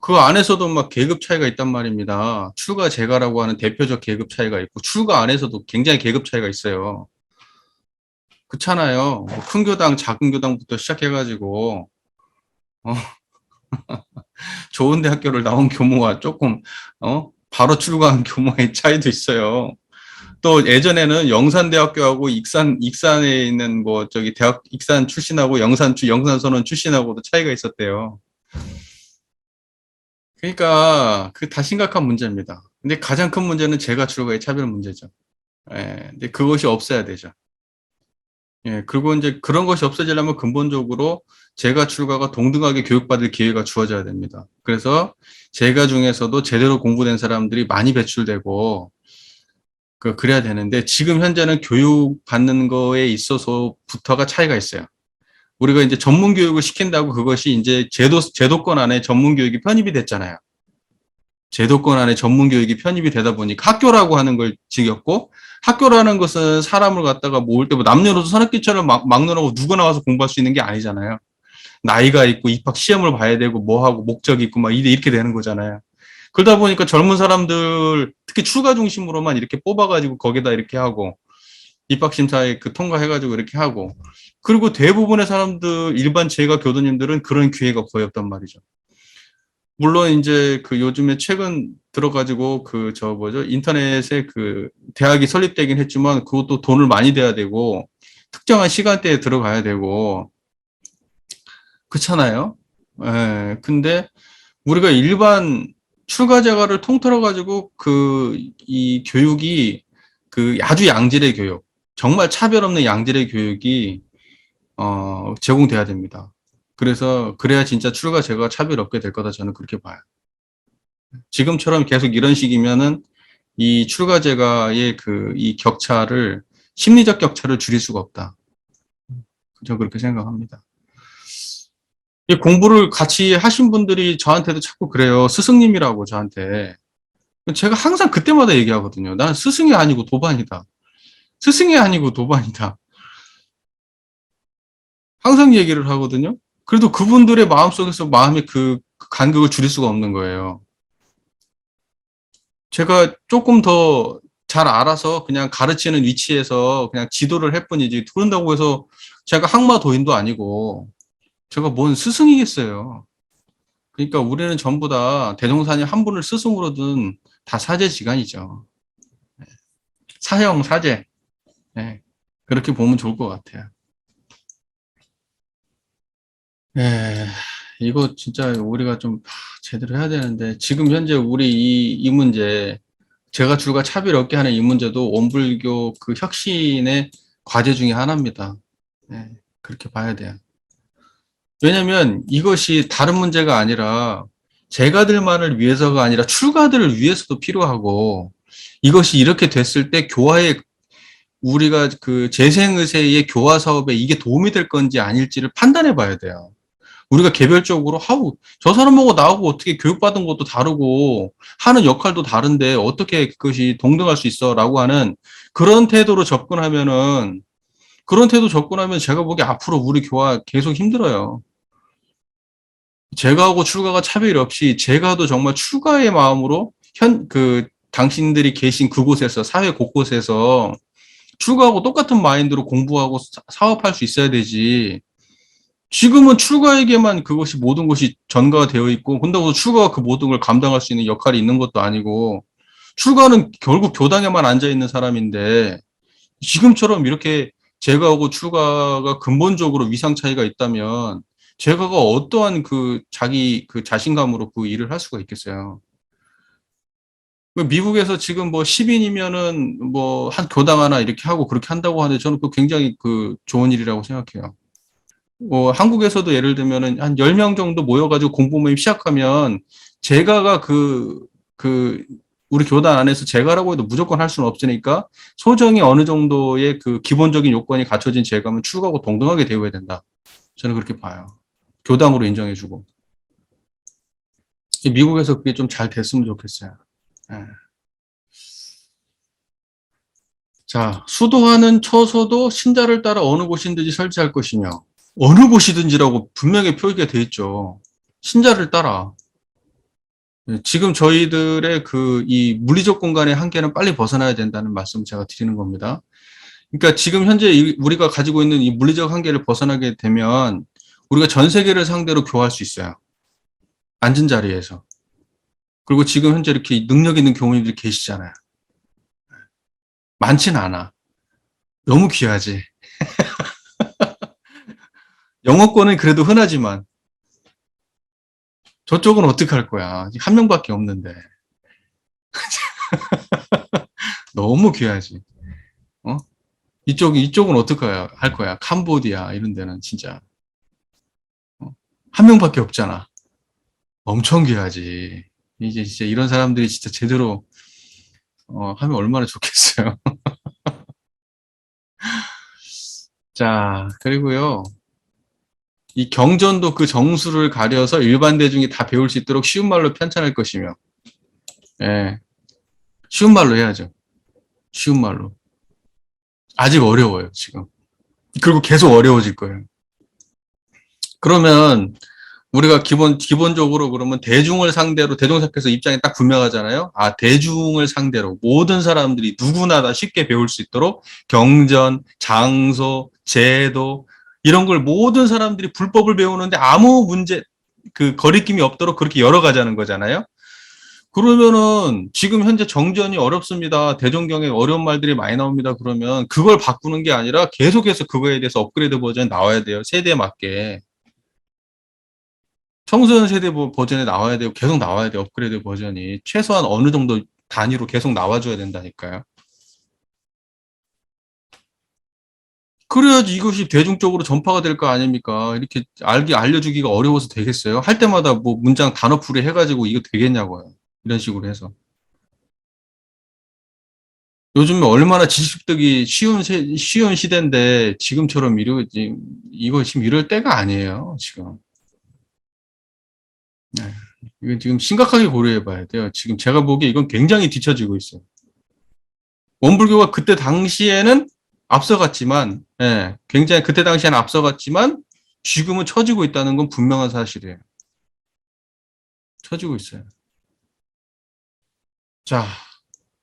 그 안에서도 막 계급 차이가 있단 말입니다. 출가 제가라고 하는 대표적 계급 차이가 있고 출가 안에서도 굉장히 계급 차이가 있어요. 그렇잖아요. 뭐큰 교당, 작은 교당부터 시작해가지고 어, 좋은 대학교를 나온 교모와 조금 바로 출가한 교모의 차이도 있어요. 또 예전에는 영산대학교하고 익산에 있는 뭐 저기 대학 익산 출신하고 영산선원 출신하고도 차이가 있었대요. 그러니까 그 다 심각한 문제입니다. 근데 가장 큰 문제는 제가 출가의 차별 문제죠. 예, 근데 그것이 없어야 되죠. 예, 그리고 이제 그런 것이 없어지려면 근본적으로 제가 출가가 동등하게 교육받을 기회가 주어져야 됩니다. 그래서 제가 중에서도 제대로 공부된 사람들이 많이 배출되고 그래야 되는데 지금 현재는 교육받는 거에 있어서부터가 차이가 있어요. 우리가 이제 전문 교육을 시킨다고 그것이 이제 제도권 안에 전문 교육이 편입이 됐잖아요. 제도권 안에 전문 교육이 편입이 되다 보니까 학교라고 하는 걸 지겼고 학교라는 것은 사람을 갖다가 모을 때 뭐 남녀노소 산업기초를 막론하고 누구나 와서 공부할 수 있는 게 아니잖아요. 나이가 있고 입학 시험을 봐야 되고 뭐 하고 목적이 있고 막 이렇게 되는 거잖아요. 그러다 보니까 젊은 사람들 특히 출가 중심으로만 이렇게 뽑아가지고 거기다 이렇게 하고 입학 심사에 그 통과해가지고 이렇게 하고 그리고 대부분의 사람들 일반 제가 교도님들은 그런 기회가 거의 없단 말이죠. 물론 이제 그 요즘에 최근 들어가지고 그 저 뭐죠 인터넷에 그 대학이 설립되긴 했지만 그것도 돈을 많이 대야 되고 특정한 시간대에 들어가야 되고 그렇잖아요. 예. 근데 우리가 일반 출가 제가를 통틀어 가지고 그 이 교육이 그 아주 양질의 교육, 정말 차별 없는 양질의 교육이 제공돼야 됩니다. 그래서 그래야 진짜 출가 제가 차별 없게 될 거다 저는 그렇게 봐요. 지금처럼 계속 이런 식이면은 이 출가제가의 그 이 격차를 심리적 격차를 줄일 수가 없다. 저는 그렇게 생각합니다. 이 공부를 같이 하신 분들이 저한테도 자꾸 그래요. 스승님이라고 저한테. 제가 항상 그때마다 얘기하거든요. 나는 스승이 아니고 도반이다. 스승이 아니고 도반이다. 항상 얘기를 하거든요. 그래도 그분들의 마음속에서 마음의 그 간격을 줄일 수가 없는 거예요. 제가 조금 더 잘 알아서 그냥 가르치는 위치에서 그냥 지도를 할 뿐이지 그런다고 해서 제가 항마 도인도 아니고 제가 뭔 스승이겠어요. 그러니까 우리는 전부 다 대종사님 한 분을 스승으로 둔 다 사제지간이죠. 사형, 사제. 네. 그렇게 보면 좋을 것 같아요. 네. 이거 진짜 우리가 좀 제대로 해야 되는데 지금 현재 우리 이 문제 제가 줄과 차별 없게 하는 이 문제도 원불교 그 혁신의 과제 중에 하나입니다. 네, 그렇게 봐야 돼요. 왜냐면 이것이 다른 문제가 아니라 제가들만을 위해서가 아니라 출가들을 위해서도 필요하고 이것이 이렇게 됐을 때 교화의 우리가 그 재생의세의 교화 사업에 이게 도움이 될 건지 아닐지를 판단해 봐야 돼요. 우리가 개별적으로 하고 저 사람하고 나하고 어떻게 교육받은 것도 다르고 하는 역할도 다른데 어떻게 그것이 동등할 수 있어라고 하는 그런 태도로 접근하면은 그런 태도 접근하면 제가 보기에 앞으로 우리 교화 계속 힘들어요. 제가하고 출가가 차별이 없이 제가도 정말 출가의 마음으로 당신들이 계신 그곳에서 사회 곳곳에서 출가하고 똑같은 마인드로 공부하고 사업할 수 있어야 되지. 지금은 출가에게만 그것이 모든 것이 전가가 되어 있고, 근다고 출가가 그 모든 걸 감당할 수 있는 역할이 있는 것도 아니고, 출가는 결국 교당에만 앉아 있는 사람인데, 지금처럼 이렇게 제가하고 출가가 근본적으로 위상 차이가 있다면, 제가가 어떠한 그 자기 그 자신감으로 그 일을 할 수가 있겠어요. 미국에서 지금 뭐 10인이면은 뭐 한 교당 하나 이렇게 하고 그렇게 한다고 하는데 저는 그 굉장히 그 좋은 일이라고 생각해요. 한국에서도 예를 들면은 한 10명 정도 모여가지고 공부 모임 시작하면 제가가 그 우리 교단 안에서 제가라고 해도 무조건 할 수는 없으니까 소정이 어느 정도의 그 기본적인 요건이 갖춰진 제가면 출가하고 동등하게 대우해야 된다. 저는 그렇게 봐요. 교당으로 인정해주고. 미국에서 그게 좀 잘 됐으면 좋겠어요. 예. 자, 수도하는 처소도 신자를 따라 어느 곳인든지 설치할 것이며, 어느 곳이든지라고 분명히 표기가 돼 있죠. 신자를 따라. 예, 지금 저희들의 이 물리적 공간의 한계는 빨리 벗어나야 된다는 말씀을 제가 드리는 겁니다. 그러니까 지금 현재 우리가 가지고 있는 이 물리적 한계를 벗어나게 되면 우리가 전 세계를 상대로 교화할 수 있어요. 앉은 자리에서. 그리고 지금 현재 이렇게 능력 있는 교우님들이 계시잖아요. 많진 않아. 너무 귀하지. 영어권은 그래도 흔하지만 저쪽은 어떻게 할 거야? 한 명밖에 없는데. 너무 귀하지. 어? 이쪽은 어떻게 할 거야? 캄보디아 이런 데는 진짜. 한 명밖에 없잖아. 엄청 귀하지. 이제 진짜 이런 사람들이 진짜 제대로 하면 얼마나 좋겠어요. 자, 그리고요. 이 경전도 그 정수를 가려서 일반 대중이 다 배울 수 있도록 쉬운 말로 편찬할 것이며, 예, 쉬운 말로 해야죠. 쉬운 말로. 아직 어려워요, 지금. 그리고 계속 어려워질 거예요. 그러면 우리가 기본적으로 그러면 대중을 상대로, 대종사께서 입장이 딱 분명하잖아요. 아, 대중을 상대로 모든 사람들이 누구나 다 쉽게 배울 수 있도록 경전, 장소, 제도, 이런 걸 모든 사람들이 불법을 배우는데 아무 문제, 거리낌이 없도록 그렇게 열어가자는 거잖아요. 그러면은 지금 현재 정전이 어렵습니다. 대종경에 어려운 말들이 많이 나옵니다. 그러면 그걸 바꾸는 게 아니라 계속해서 그거에 대해서 업그레이드 버전이 나와야 돼요. 세대에 맞게. 청소년 세대 버전에 나와야 되고 계속 나와야 돼요. 업그레이드 버전이. 최소한 어느 정도 단위로 계속 나와줘야 된다니까요. 그래야지 이것이 대중적으로 전파가 될 거 아닙니까? 이렇게 알려주기가 어려워서 되겠어요? 할 때마다 뭐 문장 단어풀이 해가지고 이거 되겠냐고요. 이런 식으로 해서. 요즘에 얼마나 지식습득이 쉬운 시대인데 지금처럼 이거 지금 이럴 때가 아니에요. 지금. 네. 이건 지금 심각하게 고려해 봐야 돼요. 지금 제가 보기에 이건 굉장히 뒤처지고 있어요. 원불교가 그때 당시에는 앞서갔지만, 예, 굉장히 그때 당시에는 앞서갔지만, 지금은 처지고 있다는 건 분명한 사실이에요. 처지고 있어요. 자,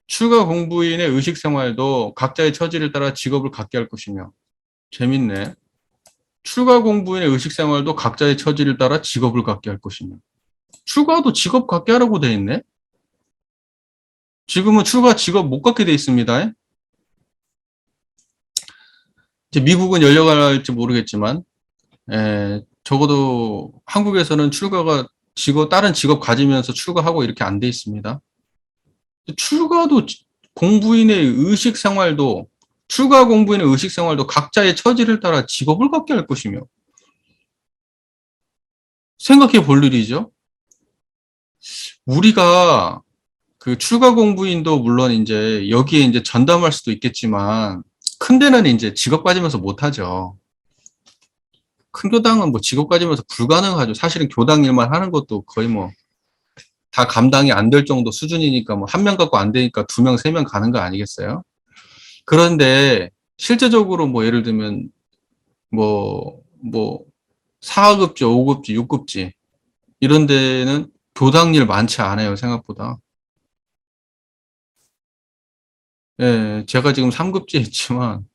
출가 공부인의 의식 생활도 각자의 처지를 따라 직업을 갖게 할 것이며, 재밌네. 출가 공부인의 의식 생활도 각자의 처지를 따라 직업을 갖게 할 것이며, 출가도 직업 갖게 하라고 돼 있네? 지금은 출가 직업 못 갖게 돼 있습니다. 이제 미국은 열려갈지 모르겠지만, 적어도 한국에서는 출가가 다른 직업 가지면서 출가하고 이렇게 안 돼 있습니다. 출가도 공부인의 의식 생활도, 출가 공부인의 의식 생활도 각자의 처지를 따라 직업을 갖게 할 것이며, 생각해 볼 일이죠. 우리가 그 출가 공부인도 물론 이제 여기에 이제 전담할 수도 있겠지만, 큰 데는 이제 직업 가지면서 못 하죠. 큰 교당은 뭐 직업 가지면서 불가능하죠. 사실은 교당 일만 하는 것도 거의 뭐 다 감당이 안 될 정도 수준이니까 뭐 한 명 갖고 안 되니까 두 명, 세 명 가는 거 아니겠어요? 그런데 실제적으로 뭐 예를 들면 뭐 4급지, 5급지, 6급지 이런 데는 교당 일 많지 않아요, 생각보다. 예, 제가 지금 3급지에 있지만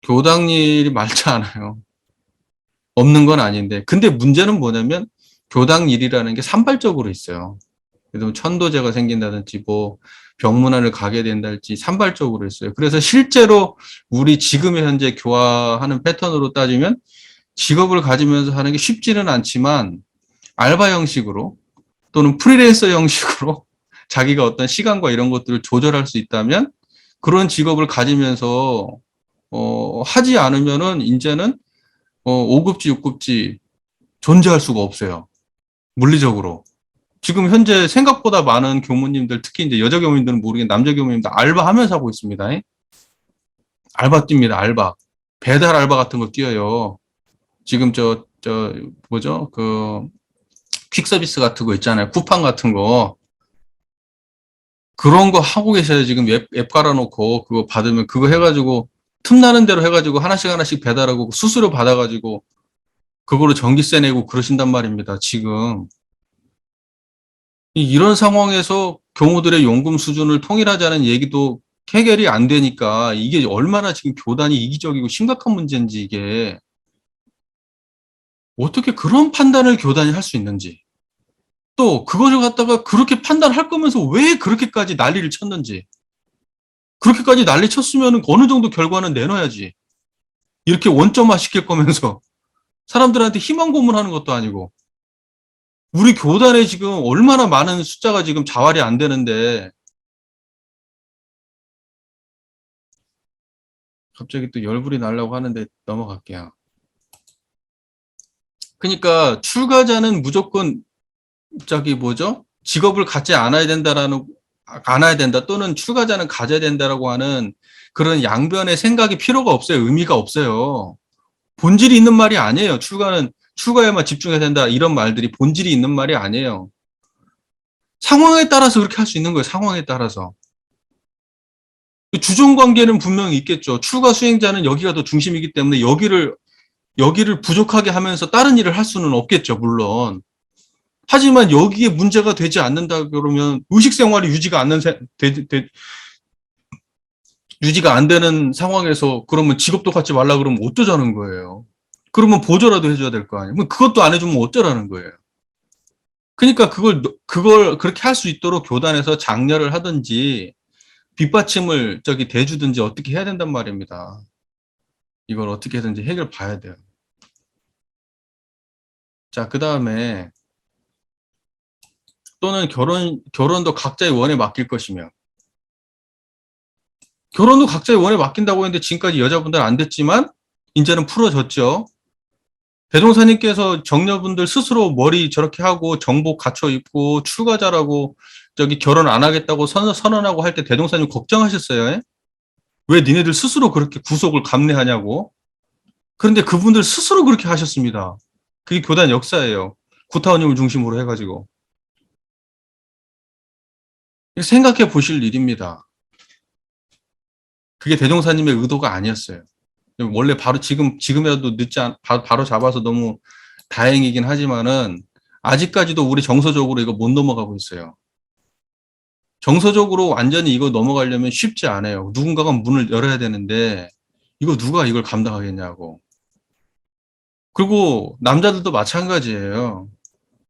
교당 일이 많지 않아요. 없는 건 아닌데. 근데 문제는 뭐냐면 교당 일이라는 게 산발적으로 있어요. 그래서 천도제가 생긴다든지 뭐 병문안을 가게 된다든지 산발적으로 있어요. 그래서 실제로 우리 지금의 현재 교화하는 패턴으로 따지면 직업을 가지면서 하는 게 쉽지는 않지만 알바 형식으로 또는 프리랜서 형식으로 자기가 어떤 시간과 이런 것들을 조절할 수 있다면 그런 직업을 가지면서 하지 않으면은 이제는 5급지, 6급지 존재할 수가 없어요. 물리적으로. 지금 현재 생각보다 많은 교무님들, 특히 이제 여자 교무님들은 모르겠는데 남자 교무님들 알바하면서 하고 있습니다. 알바 뜁니다, 알바. 배달 알바 같은 거 뛰어요. 지금 뭐죠? 퀵 서비스 같은 거 있잖아요. 쿠팡 같은 거. 그런 거 하고 계셔요. 지금 앱 깔아놓고 그거 받으면 그거 해가지고 틈나는 대로 해가지고 하나씩 하나씩 배달하고 수수료 받아가지고 그거로 전기세 내고 그러신단 말입니다. 지금. 이런 상황에서 교무들의 연금 수준을 통일하자는 얘기도 해결이 안 되니까 이게 얼마나 지금 교단이 이기적이고 심각한 문제인지 이게 어떻게 그런 판단을 교단이 할 수 있는지 또 그것을 갖다가 그렇게 판단할 거면서 왜 그렇게까지 난리를 쳤는지 그렇게까지 난리 쳤으면 어느 정도 결과는 내놔야지 이렇게 원점화 시킬 거면서 사람들한테 희망 고문하는 것도 아니고 우리 교단에 지금 얼마나 많은 숫자가 지금 자활이 안 되는데 갑자기 또 열불이 나려고 하는데 넘어갈게요. 그러니까 출가자는 무조건 뭐죠? 직업을 갖지 않아야 된다 또는 출가자는 가져야 된다라고 하는 그런 양변의 생각이 필요가 없어요. 의미가 없어요. 본질이 있는 말이 아니에요. 출가에만 집중해야 된다 이런 말들이 본질이 있는 말이 아니에요. 상황에 따라서 그렇게 할 수 있는 거예요. 상황에 따라서. 주종 관계는 분명히 있겠죠. 출가 수행자는 여기가 더 중심이기 때문에 여기를 부족하게 하면서 다른 일을 할 수는 없겠죠. 물론. 하지만 여기에 문제가 되지 않는다 그러면 의식 생활이 유지가 안 되는 상황에서 그러면 직업도 갖지 말라 그러면 어쩌자는 거예요. 그러면 보조라도 해줘야 될 거 아니에요. 그것도 안 해주면 어쩌라는 거예요. 그러니까 그걸 그렇게 할 수 있도록 교단에서 장려를 하든지 뒷받침을 대주든지 어떻게 해야 된단 말입니다. 이걸 어떻게 해든지 해결 봐야 돼요. 자, 그 다음에 또는 결혼도 각자의 원에 맡길 것이며 결혼도 각자의 원에 맡긴다고 했는데 지금까지 여자분들은 안 됐지만 이제는 풀어졌죠. 대종사님께서 정려분들 스스로 머리 저렇게 하고 정복 갖춰 입고 출가자라고 결혼 안 하겠다고 선언하고 할 때 대종사님 걱정하셨어요. 왜 니네들 스스로 그렇게 구속을 감내하냐고. 그런데 그분들 스스로 그렇게 하셨습니다. 그게 교단 역사예요. 구타원님을 중심으로 해가지고. 생각해 보실 일입니다. 그게 대종사님의 의도가 아니었어요. 원래 바로 지금이라도 바로 잡아서 너무 다행이긴 하지만은 아직까지도 우리 정서적으로 이거 못 넘어가고 있어요. 정서적으로 완전히 이거 넘어가려면 쉽지 않아요. 누군가가 문을 열어야 되는데 이거 누가 이걸 감당하겠냐고. 그리고 남자들도 마찬가지예요.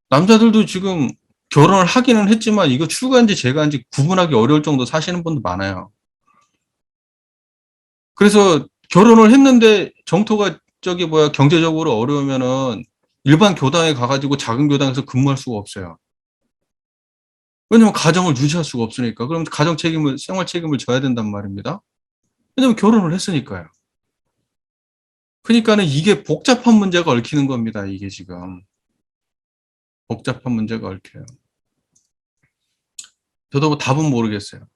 남자들도 지금 결혼을 하기는 했지만 이거 출가인지 재가인지 구분하기 어려울 정도 사시는 분도 많아요. 그래서 결혼을 했는데 정토가 경제적으로 어려우면은 일반 교당에 가가지고 작은 교당에서 근무할 수가 없어요. 왜냐면 가정을 유지할 수가 없으니까. 그럼 생활 책임을 져야 된단 말입니다. 왜냐면 결혼을 했으니까요. 그러니까는 이게 복잡한 문제가 얽히는 겁니다. 이게 지금. 복잡한 문제가 얽혀요. 저도 답은 모르겠어요.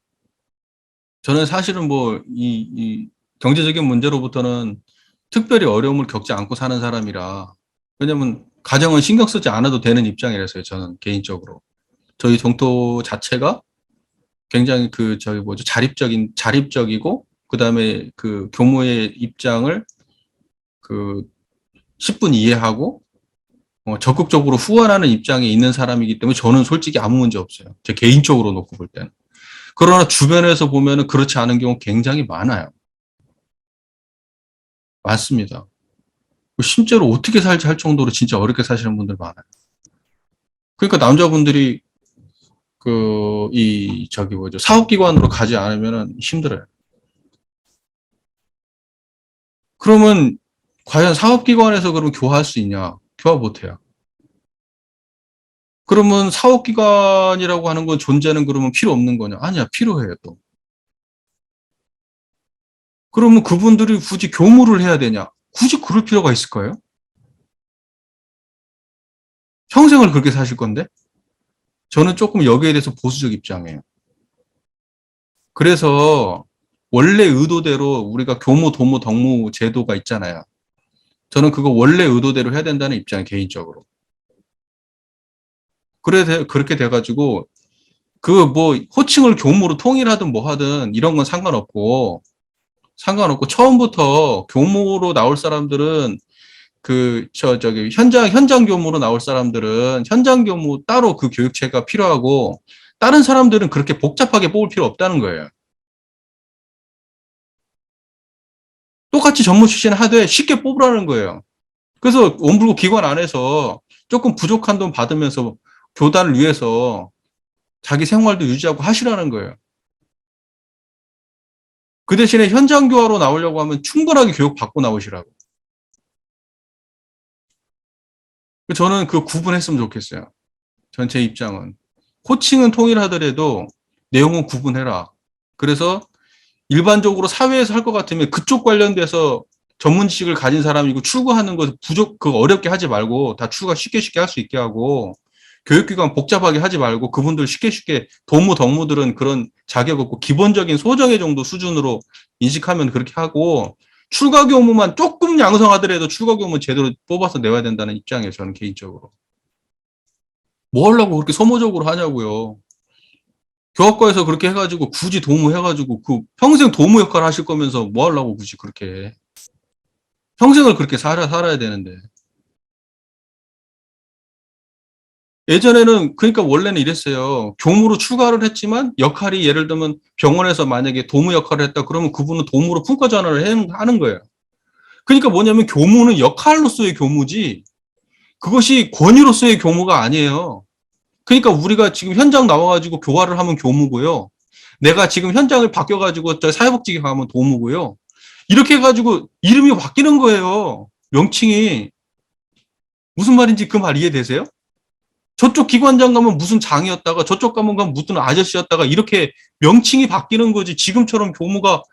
저는 사실은 이 경제적인 문제로부터는 특별히 어려움을 겪지 않고 사는 사람이라, 왜냐면 가정은 신경 쓰지 않아도 되는 입장이라서요. 저는 개인적으로. 저희 정토 자체가 굉장히 자립적이고, 그 다음에 그 교무의 입장을 10분 이해하고, 적극적으로 후원하는 입장에 있는 사람이기 때문에 저는 솔직히 아무 문제 없어요. 제 개인적으로 놓고 볼 때는. 그러나 주변에서 보면은 그렇지 않은 경우 굉장히 많아요. 많습니다. 실제로 어떻게 살지 할 정도로 진짜 어렵게 사시는 분들 많아요. 그러니까 남자분들이 사업기관으로 가지 않으면 힘들어요. 그러면 과연 사업기관에서 그럼 교화할 수 있냐? 교화 못해요. 그러면 사업기관이라고 하는 건 존재는 그러면 필요 없는 거냐? 아니야, 필요해요, 또. 그러면 그분들이 굳이 교무를 해야 되냐? 굳이 그럴 필요가 있을까요? 평생을 그렇게 사실 건데? 저는 조금 여기에 대해서 보수적 입장이에요. 그래서 원래 의도대로 우리가 교무, 도무, 덕무 제도가 있잖아요. 저는 그거 원래 의도대로 해야 된다는 입장이 개인적으로. 그렇게 돼가지고 그 뭐 호칭을 교무로 통일하든 뭐 하든 이런 건 상관없고 처음부터 교무로 나올 사람들은 저기 현장 교무로 나올 사람들은 현장 교무 따로 그 교육체가 필요하고 다른 사람들은 그렇게 복잡하게 뽑을 필요 없다는 거예요. 똑같이 전문 출신 하되 쉽게 뽑으라는 거예요. 그래서 원불고 기관 안에서 조금 부족한 돈 받으면서 교단을 위해서 자기 생활도 유지하고 하시라는 거예요. 그 대신에 현장 교화로 나오려고 하면 충분하게 교육 받고 나오시라고. 저는 그 구분했으면 좋겠어요. 전체 입장은. 코칭은 통일하더라도 내용은 구분해라. 그래서 일반적으로 사회에서 할 것 같으면 그쪽 관련돼서 전문 지식을 가진 사람이고 출구하는 거 그거 어렵게 하지 말고 다 출구가 쉽게 할 수 있게 하고 교육기관 복잡하게 하지 말고 그분들 쉽게 도무, 덕무들은 그런 자격 없고 기본적인 소정의 정도 수준으로 인식하면 그렇게 하고 출가 교무만 조금 양성하더라도 출가 교무 제대로 뽑아서 내야 된다는 입장이에요. 저는 개인적으로. 뭐 하려고 그렇게 소모적으로 하냐고요. 교학과에서 그렇게 해가지고 굳이 도무 해가지고 그 평생 도무 역할 하실 거면서 뭐 하려고 굳이 그렇게 해. 평생을 그렇게 살아야 되는데. 예전에는 그러니까 원래는 이랬어요. 교무로 출가를 했지만 역할이 예를 들면 병원에서 만약에 도무 역할을 했다 그러면 그분은 도무로 품과 전환을 하는 거예요. 그러니까 뭐냐면 교무는 역할로서의 교무지 그것이 권위로서의 교무가 아니에요. 그러니까 우리가 지금 현장 나와가지고 교화를 하면 교무고요. 내가 지금 현장을 바뀌어가지고 저 사회복지기 가면 도무고요. 이렇게 해가지고 이름이 바뀌는 거예요. 명칭이. 무슨 말인지 그 말 이해되세요? 저쪽 기관장 가면 무슨 장이었다가 저쪽 가면 무슨 아저씨였다가 이렇게 명칭이 바뀌는 거지 지금처럼 교무가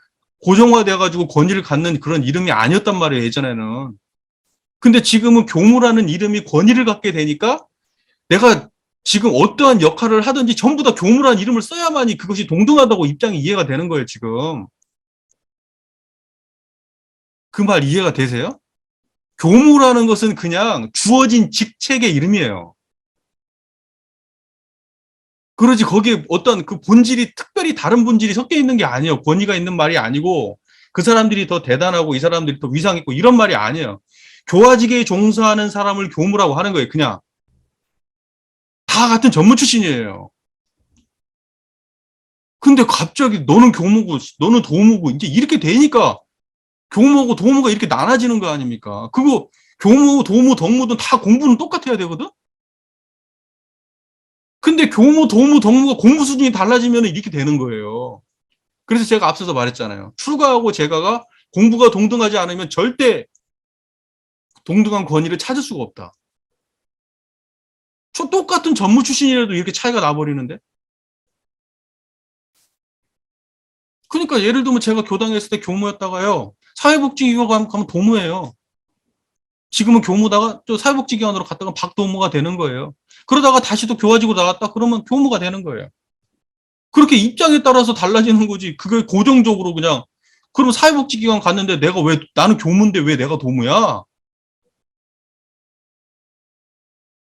고정화돼가지고 권위를 갖는 그런 이름이 아니었단 말이에요, 예전에는. 근데 지금은 교무라는 이름이 권위를 갖게 되니까 내가 지금 어떠한 역할을 하든지 전부 다 교무라는 이름을 써야만이 그것이 동등하다고 입장이 이해가 되는 거예요, 지금. 그 말 이해가 되세요? 교무라는 것은 그냥 주어진 직책의 이름이에요. 그러지 거기에 어떤 그 본질이 특별히 다른 본질이 섞여 있는 게 아니에요. 권위가 있는 말이 아니고 그 사람들이 더 대단하고 이 사람들이 더 위상 있고 이런 말이 아니에요. 교화직에 종사하는 사람을 교무라고 하는 거예요. 그냥 다 같은 전문 출신이에요. 근데 갑자기 너는 교무고 너는 도무고 이제 이렇게 되니까 교무고 도무가 이렇게 나눠지는 거 아닙니까? 그거 교무, 도무, 덕무든 다 공부는 똑같아야 되거든? 근데 교무, 도무, 덕무가 공부 수준이 달라지면 이렇게 되는 거예요. 그래서 제가 앞서서 말했잖아요. 출가하고 재가가 공부가 동등하지 않으면 절대 동등한 권위를 찾을 수가 없다. 똑같은 전무 출신이라도 이렇게 차이가 나버리는데? 그러니까 예를 들면 제가 교당에 있을 때 교무였다가요. 사회복지기관 가면 도무예요. 지금은 교무다가 또 사회복지기관으로 갔다가 박도무가 되는 거예요. 그러다가 다시 또 교화직으로 나갔다 그러면 교무가 되는 거예요. 그렇게 입장에 따라서 달라지는 거지. 그게 고정적으로 그냥 그럼 사회복지기관 갔는데 나는 교무인데 왜 내가 도무야?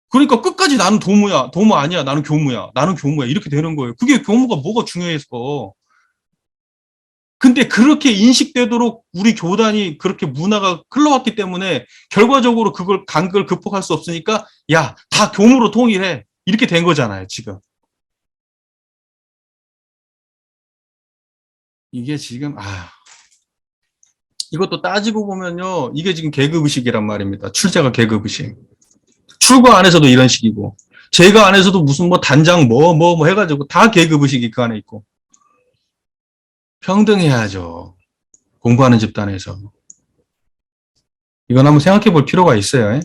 그러니까 끝까지 나는 도무야. 도무 아니야. 나는 교무야. 나는 교무야. 이렇게 되는 거예요. 그게 교무가 뭐가 중요해서. 근데 그렇게 인식되도록 우리 교단이 그렇게 문화가 흘러왔기 때문에 결과적으로 그걸 간극을 극복할 수 없으니까 야, 다 교무로 통일해. 이렇게 된 거잖아요, 지금. 이게 지금 이것도 따지고 보면요. 이게 지금 계급의식이란 말입니다. 출제가 계급의식. 출구 안에서도 이런 식이고 제가 안에서도 무슨 뭐 단장 뭐 해가지고 다 계급의식이 그 안에 있고 평등해야죠. 공부하는 집단에서. 이건 한번 생각해 볼 필요가 있어요.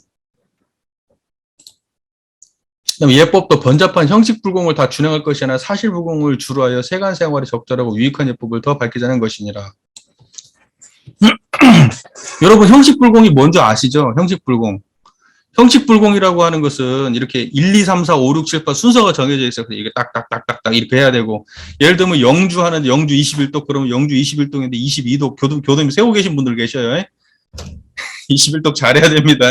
그다음에 예법도 번잡한 형식 불공을 다 준행할 것이 아니라 사실 불공을 주로 하여 세간 생활에 적절하고 유익한 예법을 더 밝히자는 것이니라. 여러분 형식 불공이 뭔지 아시죠? 형식 불공. 형식불공이라고 하는 것은 이렇게 1, 2, 3, 4, 5, 6, 7, 8 순서가 정해져 있어서 이게 딱딱딱딱딱 이렇게 해야 되고, 예를 들면 영주 하는데 영주 21도 그러면 영주 21동인데 22도 교도님 세우고 계신 분들 계셔요. 21도 잘해야 됩니다.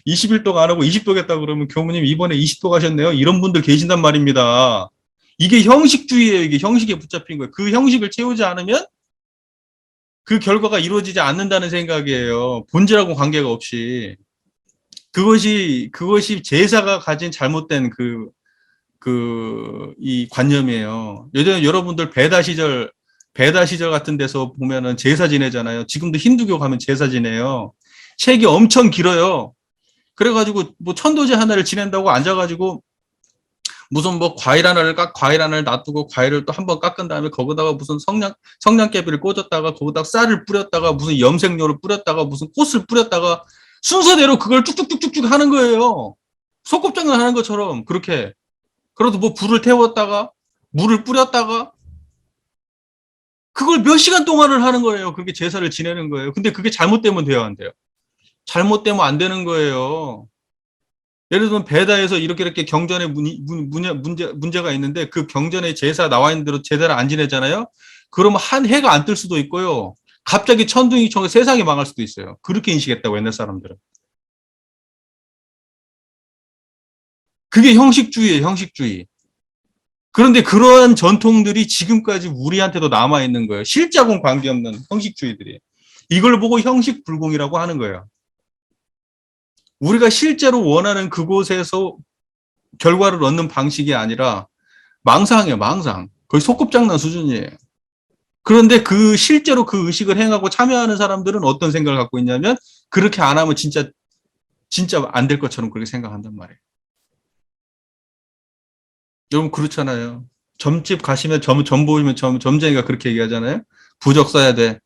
21도 안 하고 20도 했다 그러면 교무님 이번에 20도 가셨네요. 이런 분들 계신단 말입니다. 이게 형식주의예요. 이게 형식에 붙잡힌 거예요. 그 형식을 채우지 않으면 그 결과가 이루어지지 않는다는 생각이에요. 본질하고 관계가 없이. 그것이 제사가 가진 잘못된 이 관념이에요. 예전에 여러분들 베다 시절 같은 데서 보면은 제사 지내잖아요. 지금도 힌두교 가면 제사 지내요. 책이 엄청 길어요. 그래가지고 뭐 천도제 하나를 지낸다고 앉아가지고 무슨 뭐 과일 하나를 놔두고 과일을 또 한 번 깎은 다음에 거기다가 무슨 성냥개비를 꽂았다가 거기다가 쌀을 뿌렸다가 무슨 염색료를 뿌렸다가 무슨 꽃을 뿌렸다가 순서대로 그걸 쭉쭉쭉쭉쭉 하는 거예요. 소꿉장난 하는 것처럼 그렇게. 그래도 뭐 불을 태웠다가 물을 뿌렸다가 그걸 몇 시간 동안을 하는 거예요. 그렇게 제사를 지내는 거예요. 근데 그게 잘못되면 돼야 한대요. 잘못되면 안 되는 거예요. 예를 들면 베다에서 이렇게 경전에 문제가 있는데 그 경전에 제사 나와 있는 대로 제사를 안 지내잖아요. 그러면 한 해가 안 뜰 수도 있고요. 갑자기 천둥이 쳐서 세상이 망할 수도 있어요. 그렇게 인식했다고 옛날 사람들은. 그게 형식주의예요. 형식주의. 그런데 그러한 전통들이 지금까지 우리한테도 남아있는 거예요. 실제하고는 관계없는 형식주의들이. 이걸 보고 형식불공이라고 하는 거예요. 우리가 실제로 원하는 그곳에서 결과를 얻는 방식이 아니라 망상이에요, 망상. 거의 소꿉장난 수준이에요. 그런데 실제로 그 의식을 행하고 참여하는 사람들은 어떤 생각을 갖고 있냐면, 그렇게 안 하면 진짜 안 될 것처럼 그렇게 생각한단 말이에요. 여러분, 그렇잖아요. 점집 가시면 점 보이면 점쟁이가 그렇게 얘기하잖아요. 부적 써야 돼.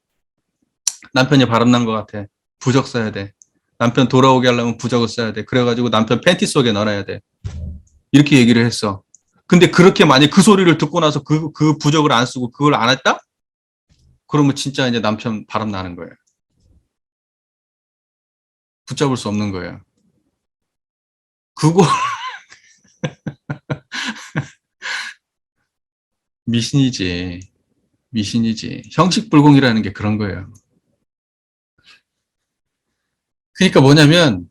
남편이 바람난 것 같아. 부적 써야 돼. 남편 돌아오게 하려면 부적을 써야 돼. 그래가지고 남편 팬티 속에 넣어놔야 돼. 이렇게 얘기를 했어. 근데 그렇게 만약 그 소리를 듣고 나서 그 부적을 안 쓰고 그걸 안 했다? 그러면 진짜 이제 남편 바람 나는 거예요. 붙잡을 수 없는 거예요. 그거 미신이지. 미신이지. 형식불공이라는 게 그런 거예요. 그러니까 뭐냐면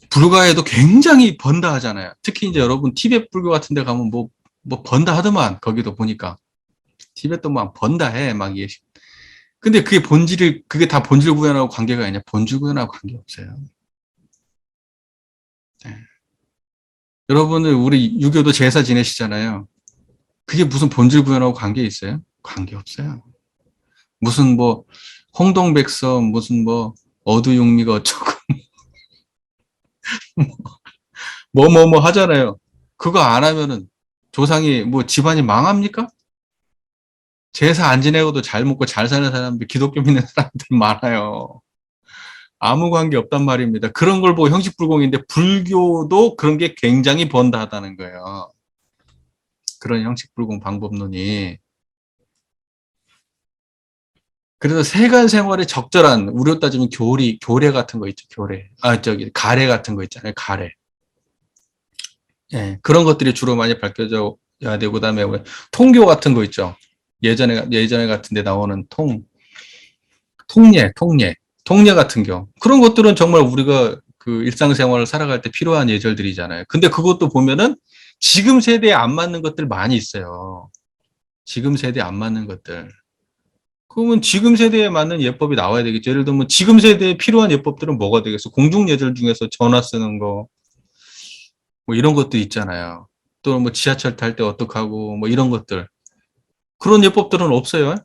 불가에도 굉장히 번다 하잖아요. 특히 이제 여러분 티베트 불교 같은 데 가면 뭐 번다 하더만 거기도 보니까. 티베트도 막 번다 해. 막 이게. 근데 그게 다 본질 구현하고 관계가 아니냐. 본질 구현하고 관계 없어요. 네. 여러분들 우리 유교도 제사 지내시잖아요. 그게 무슨 본질 구현하고 관계 있어요? 관계 없어요. 무슨 뭐 홍동백서 무슨 뭐 어두육미가 어쩌고 뭐 하잖아요. 그거 안 하면은 조상이 뭐 집안이 망합니까? 제사 안 지내고도 잘 먹고 잘 사는 사람들, 기독교 믿는 사람들 많아요. 아무 관계 없단 말입니다. 그런 걸 보고 형식불공인데 불교도 그런 게 굉장히 번다하다는 거예요. 그런 형식불공 방법론이. 그래서 세간 생활에 적절한, 우리로 따지면 교례 같은 거 있죠, 교례. 가래 같은 거 있잖아요, 가래. 예, 그런 것들이 주로 많이 밝혀져야 되고, 그다음에 통교 같은 거 있죠. 예전에 같은 데 나오는 통례 같은 경. 그런 것들은 정말 우리가 그 일상생활을 살아갈 때 필요한 예절들이잖아요. 근데 그것도 보면은 지금 세대에 안 맞는 것들 많이 있어요. 지금 세대에 안 맞는 것들. 그러면 지금 세대에 맞는 예법이 나와야 되겠죠. 예를 들면 지금 세대에 필요한 예법들은 뭐가 되겠어? 공중예절 중에서 전화 쓰는 거, 뭐 이런 것도 있잖아요. 또 뭐 지하철 탈 때 어떡하고, 뭐 이런 것들. 그런 예법들은 없어요.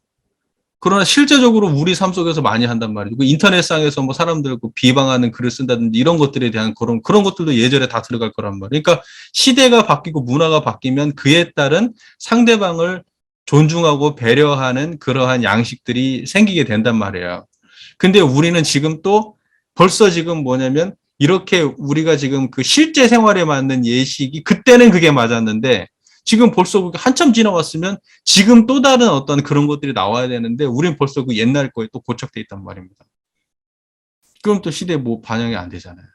그러나 실제적으로 우리 삶 속에서 많이 한단 말이죠. 그 인터넷상에서 뭐 사람들 그 비방하는 글을 쓴다든지 이런 것들에 대한 그런 것들도 예절에 다 들어갈 거란 말이에요. 그러니까 시대가 바뀌고 문화가 바뀌면 그에 따른 상대방을 존중하고 배려하는 그러한 양식들이 생기게 된단 말이에요. 근데 우리는 지금 또 벌써 지금 뭐냐면 이렇게 우리가 지금 그 실제 생활에 맞는 예식이 그때는 그게 맞았는데 지금 벌써 한참 지나왔으면 지금 또 다른 어떤 그런 것들이 나와야 되는데 우리는 벌써 그 옛날 거에 또 고착돼 있단 말입니다. 그럼 또 시대에 뭐 반영이 안 되잖아요.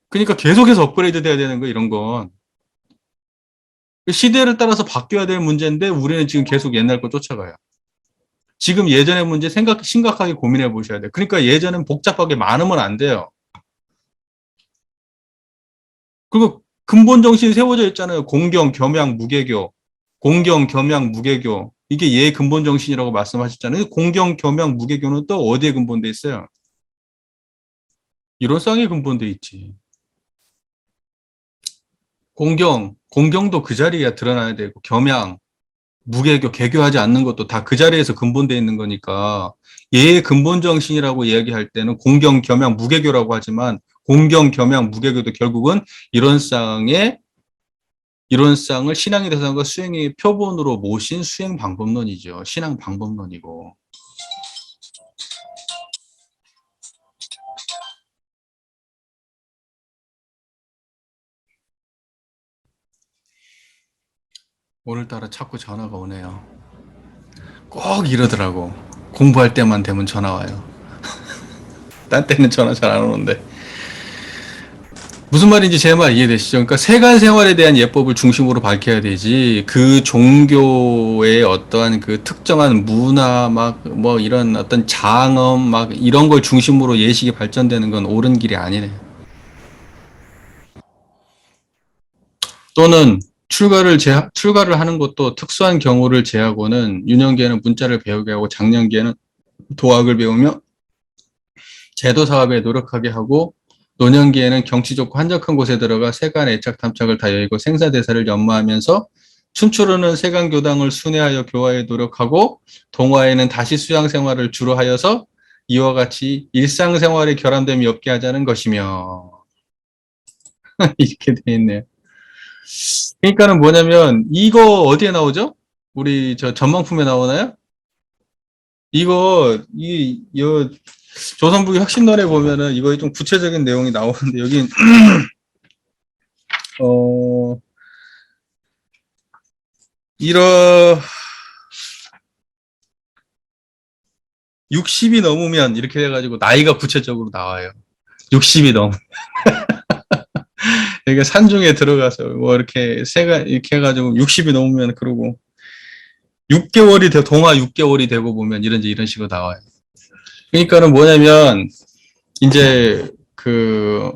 그러니까 계속해서 업그레이드 돼야 되는 거 이런 건. 시대를 따라서 바뀌어야 될 문제인데 우리는 지금 계속 옛날 거 쫓아가요. 지금 예전의 문제 심각하게 고민해 보셔야 돼요. 그러니까 예전엔 복잡하게 많으면 안 돼요. 그리고 근본 정신이 세워져 있잖아요. 공경, 겸양, 무개교. 공경, 겸양, 무개교. 이게 예 근본 정신이라고 말씀하셨잖아요. 공경, 겸양, 무개교는 또 어디에 근본돼 있어요? 이론상에 근본돼 있지. 공경도 그 자리에 드러나야 되고, 겸양, 무개교, 개교하지 않는 것도 다 그 자리에서 근본돼 있는 거니까, 예의 근본 정신이라고 이야기할 때는 공경, 겸양, 무개교라고 하지만, 공경, 겸양, 무개교도 결국은 이론상을 신앙의 대상과 수행의 표본으로 모신 수행 방법론이죠. 신앙 방법론이고. 오늘따라 자꾸 전화가 오네요. 꼭 이러더라고. 공부할 때만 되면 전화 와요. 딴 때는 전화 잘 안 오는데. 무슨 말인지 제 말 이해되시죠? 그러니까 세간 생활에 대한 예법을 중심으로 밝혀야 되지, 그 종교의 어떠한 그 특정한 문화, 막, 뭐 이런 어떤 장엄, 막 이런 걸 중심으로 예식이 발전되는 건 옳은 길이 아니네. 또는 출가를 하는 것도 특수한 경우를 제하고는 유년기에는 문자를 배우게 하고 장년기에는 도학을 배우며 제도 사업에 노력하게 하고 노년기에는 경치 좋고 한적한 곳에 들어가 세간 애착 탐착을 다 여의고 생사대사를 연마하면서 춘추로는 세간 교당을 순회하여 교화에 노력하고 동화에는 다시 수양 생활을 주로 하여서 이와 같이 일상생활에 결함됨이 없게 하자는 것이며 이렇게 돼 있네요. 그러니까는 뭐냐면 이거 어디에 나오죠? 우리 저 전망품에 나오나요? 이 조선북이 혁신론에 보면은 이거에 좀 구체적인 내용이 나오는데 여기 어 이러 60이 넘으면 이렇게 해가지고 나이가 구체적으로 나와요. 60이 넘. 그러니까 산중에 들어가서 뭐 이렇게 새가 이렇게 해가지고 60이 넘으면 그러고 6개월이 돼 동화 6개월이 되고 보면 이런 식으로 나와요. 그러니까는 뭐냐면 이제 그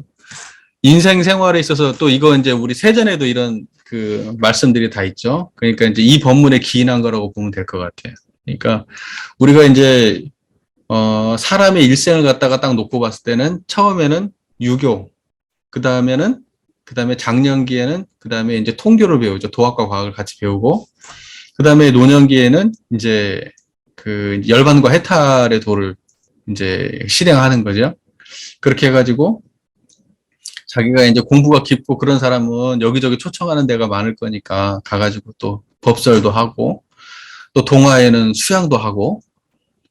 인생 생활에 있어서 또 이거 이제 우리 세전에도 이런 그 말씀들이 다 있죠. 그러니까 이제 이 법문에 기인한 거라고 보면 될 것 같아요. 그러니까 우리가 이제 사람의 일생을 갖다가 딱 놓고 봤을 때는 처음에는 유교, 그 다음에 장년기에는 그 다음에 이제 통교를 배우죠. 도학과 과학을 같이 배우고 그 다음에 노년기에는 이제 그 열반과 해탈의 도를 이제 실행하는 거죠. 그렇게 해가지고 자기가 이제 공부가 깊고 그런 사람은 여기저기 초청하는 데가 많을 거니까 가가지고 또 법설도 하고 또 동화에는 수양도 하고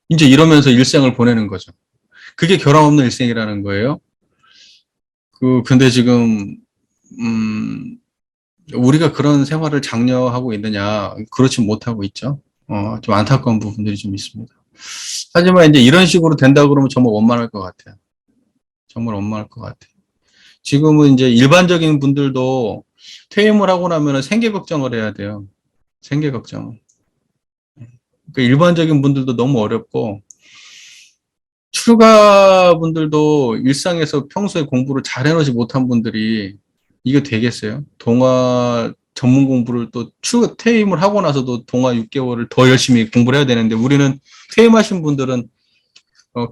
이제 이러면서 일생을 보내는 거죠. 그게 결함 없는 일생이라는 거예요. 근데 지금, 음, 우리가 그런 생활을 장려하고 있느냐, 그렇지 못하고 있죠. 좀 안타까운 부분들이 좀 있습니다. 하지만 이제 이런 식으로 된다 그러면 정말 원만할 것 같아요. 정말 원만할 것 같아요. 지금은 이제 일반적인 분들도 퇴임을 하고 나면 생계 걱정을 해야 돼요. 생계 걱정. 그러니까 일반적인 분들도 너무 어렵고, 출가 분들도 일상에서 평소에 공부를 잘 해놓지 못한 분들이 이게 되겠어요? 동화 전문 공부를 또 퇴임을 하고 나서도 동화 6개월을 더 열심히 공부를 해야 되는데 우리는 퇴임하신 분들은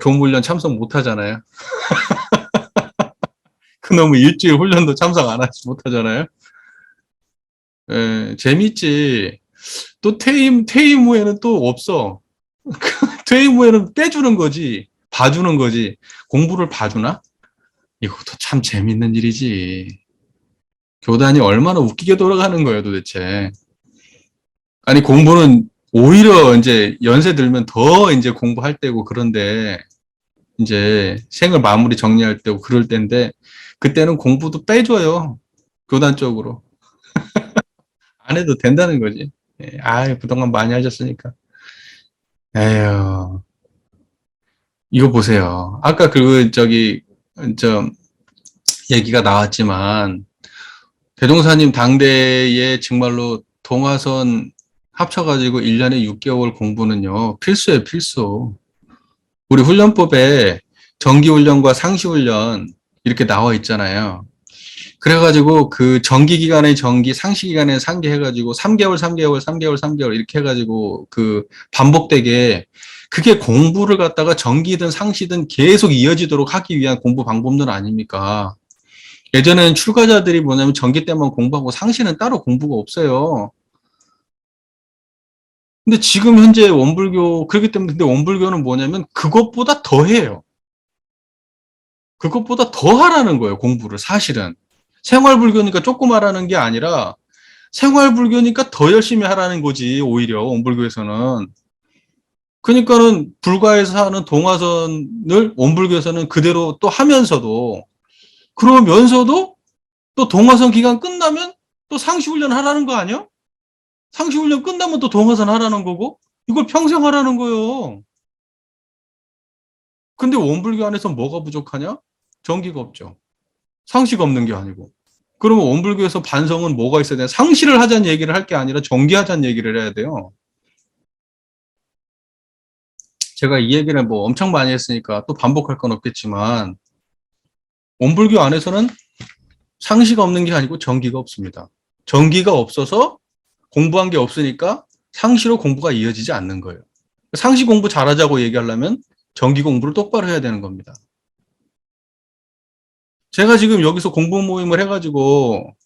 교무훈련 참석 못 하잖아요. 그놈의 일주일 훈련도 참석 안 하지 못하잖아요. 예, 재밌지. 또 퇴임 후에는 또 없어. 퇴임 후에는 빼주는 거지. 봐주는 거지. 공부를 봐주나? 이것도 참 재밌는 일이지. 교단이 얼마나 웃기게 돌아가는 거예요, 도대체. 아니, 공부는 오히려 이제 연세 들면 더 이제 공부할 때고 그런데 이제 생을 마무리 정리할 때고 그럴 때인데 그때는 공부도 빼줘요. 교단 쪽으로. 안 해도 된다는 거지. 예, 그동안 많이 하셨으니까. 에휴, 이거 보세요. 아까 저, 얘기가 나왔지만 대종사님 당대에 정말로 동화선 합쳐가지고 1년에 6개월 공부는요, 필수예요, 필수. 우리 훈련법에 정기훈련과 상시훈련 이렇게 나와 있잖아요. 그래가지고 그 정기기간의 정기, 상시기간의 상기 해가지고 3개월, 3개월, 3개월, 3개월 이렇게 해가지고 그 반복되게 그게 공부를 갖다가 정기든 상시든 계속 이어지도록 하기 위한 공부 방법론 아닙니까? 예전에는 출가자들이 뭐냐면 정기 때만 공부하고 상시는 따로 공부가 없어요. 근데 지금 현재 원불교, 그렇기 때문에 근데 원불교는 뭐냐면 그것보다 더 해요. 그것보다 더 하라는 거예요, 공부를 사실은. 생활불교니까 조금 하라는 게 아니라 생활불교니까 더 열심히 하라는 거지, 오히려 원불교에서는. 그러니까는 불가에서 하는 동화선을 원불교에서는 그대로 또 하면서도 그러면서도 또 동화선 기간 끝나면 또 상시훈련 하라는 거 아니야? 상시훈련 끝나면 또 동화선 하라는 거고 이걸 평생 하라는 거예요. 근데 원불교 안에서 뭐가 부족하냐? 정기가 없죠. 상시가 없는 게 아니고. 그러면 원불교에서 반성은 뭐가 있어야 되냐? 상시를 하자는 얘기를 할 게 아니라 정기하자는 얘기를 해야 돼요. 제가 이 얘기를 뭐 엄청 많이 했으니까 또 반복할 건 없겠지만 원불교 안에서는 상시가 없는 게 아니고 정기가 없습니다. 정기가 없어서 공부한 게 없으니까 상시로 공부가 이어지지 않는 거예요. 상시 공부 잘하자고 얘기하려면 정기 공부를 똑바로 해야 되는 겁니다. 제가 지금 여기서 공부 모임을 해가지고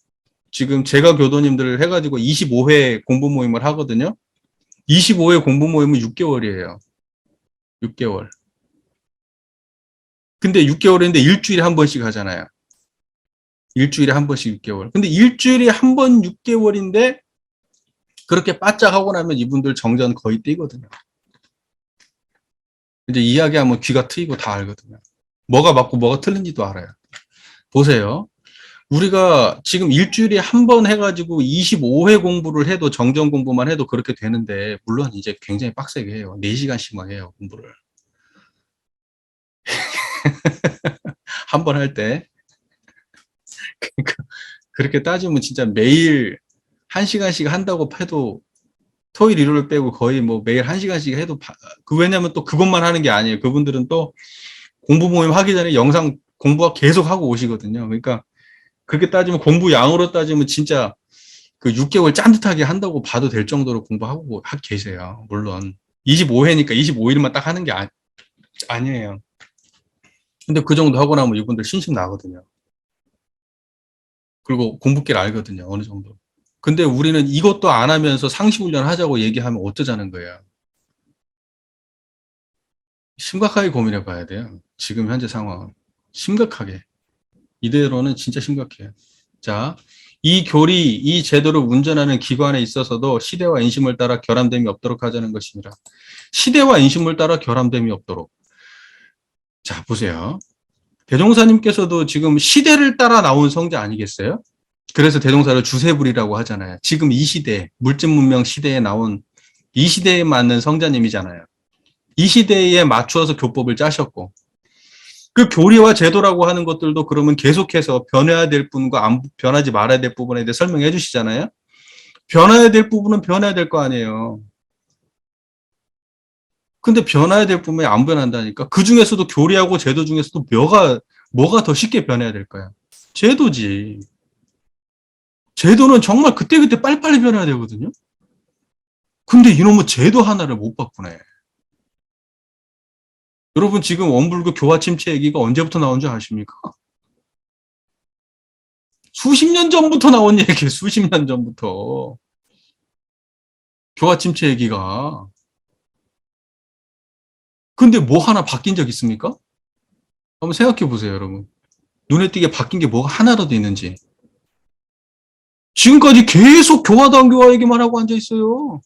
지금 제가 교도님들 해가지고 25회 공부 모임을 하거든요. 25회 공부 모임은 6개월이에요. 6개월. 근데 6개월인데 일주일에 한 번씩 하잖아요. 일주일에 한 번씩 6개월. 근데 일주일에 한 번 6개월인데 그렇게 바짝 하고 나면 이분들 정전 거의 띄거든요. 이제 이야기하면 귀가 트이고 다 알거든요. 뭐가 맞고 뭐가 틀린지도 알아요. 보세요. 우리가 지금 일주일에 한 번 해가지고 25회 공부를 해도 정전 공부만 해도 그렇게 되는데 물론 이제 굉장히 빡세게 해요. 4시간씩만 해요, 공부를. 한 번 할 때. 그러니까 그렇게 따지면 진짜 매일 1시간씩 한다고 해도 토일 일요일 빼고 거의 뭐 매일 1시간씩 해도 왜냐면 또 그것만 하는 게 아니에요. 그분들은 또 공부 모임 하기 전에 영상 공부가 계속 하고 오시거든요. 그러니까 그렇게 따지면 공부 양으로 따지면 진짜 그 6개월 짠듯하게 한다고 봐도 될 정도로 공부하고 계세요. 물론 25회니까 25일만 딱 하는 게 아니에요. 근데 그 정도 하고 나면 이분들 신심 나거든요. 그리고 공부길 알거든요. 어느 정도. 근데 우리는 이것도 안 하면서 상시훈련 하자고 얘기하면 어쩌자는 거예요. 심각하게 고민해 봐야 돼요. 지금 현재 상황은. 심각하게. 이대로는 진짜 심각해요. 자, 이 교리, 이 제도를 운전하는 기관에 있어서도 시대와 인심을 따라 결함됨이 없도록 하자는 것입니다. 시대와 인심을 따라 결함됨이 없도록. 자, 보세요. 대종사님께서도 지금 시대를 따라 나온 성자 아니겠어요? 그래서 대종사를 주세불이라고 하잖아요. 지금 이 시대, 물질문명 시대에 나온 이 시대에 맞는 성자님이잖아요. 이 시대에 맞추어서 교법을 짜셨고, 그 교리와 제도라고 하는 것들도 그러면 계속해서 변해야 될 부분과 안 변하지 말아야 될 부분에 대해 설명해 주시잖아요. 변해야 될 부분은 변해야 될 거 아니에요. 근데 변해야 될 부분이 안 변한다니까. 그 중에서도 교리하고 제도 중에서도 뭐가 더 쉽게 변해야 될까요? 제도지. 제도는 정말 그때그때 빨리빨리 변해야 되거든요. 근데 이놈의 제도 하나를 못 바꾸네. 여러분 지금 원불교 교화 침체 얘기가 언제부터 나온 줄 아십니까? 수십 년 전부터 나온 얘기예요. 수십 년 전부터. 교화 침체 얘기가. 근데 뭐 하나 바뀐 적 있습니까? 한번 생각해 보세요, 여러분. 눈에 띄게 바뀐 게 뭐가 하나라도 있는지. 지금까지 계속 교화단 교화 얘기만 하고 앉아 있어요.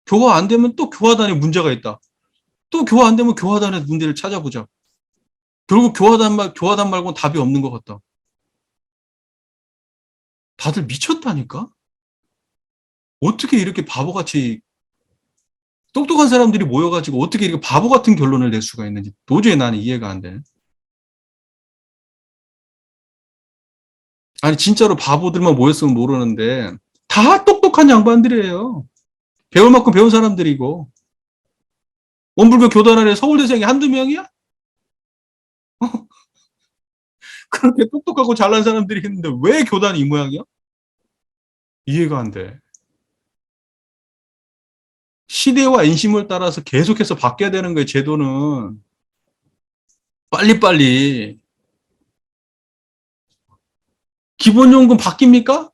교화 안 되면 또 교화단에 문제가 있다. 또 교화 안 되면 교화단의 문제를 찾아보자. 결국 교화단 말고는 답이 없는 것 같다. 다들 미쳤다니까? 어떻게 이렇게 바보같이 똑똑한 사람들이 모여가지고 어떻게 이렇게 바보 같은 결론을 낼 수가 있는지 도저히 나는 이해가 안 돼. 아니, 진짜로 바보들만 모였으면 모르는데, 다 똑똑한 양반들이에요. 배울 만큼 배운 사람들이고. 원불교 교단 안에 서울대생이 한두 명이야? 그렇게 똑똑하고 잘난 사람들이 있는데 왜 교단이 이 모양이야? 이해가 안 돼. 시대와 인심을 따라서 계속해서 바뀌어야 되는 거예요, 제도는. 빨리빨리. 기본요금 바뀝니까?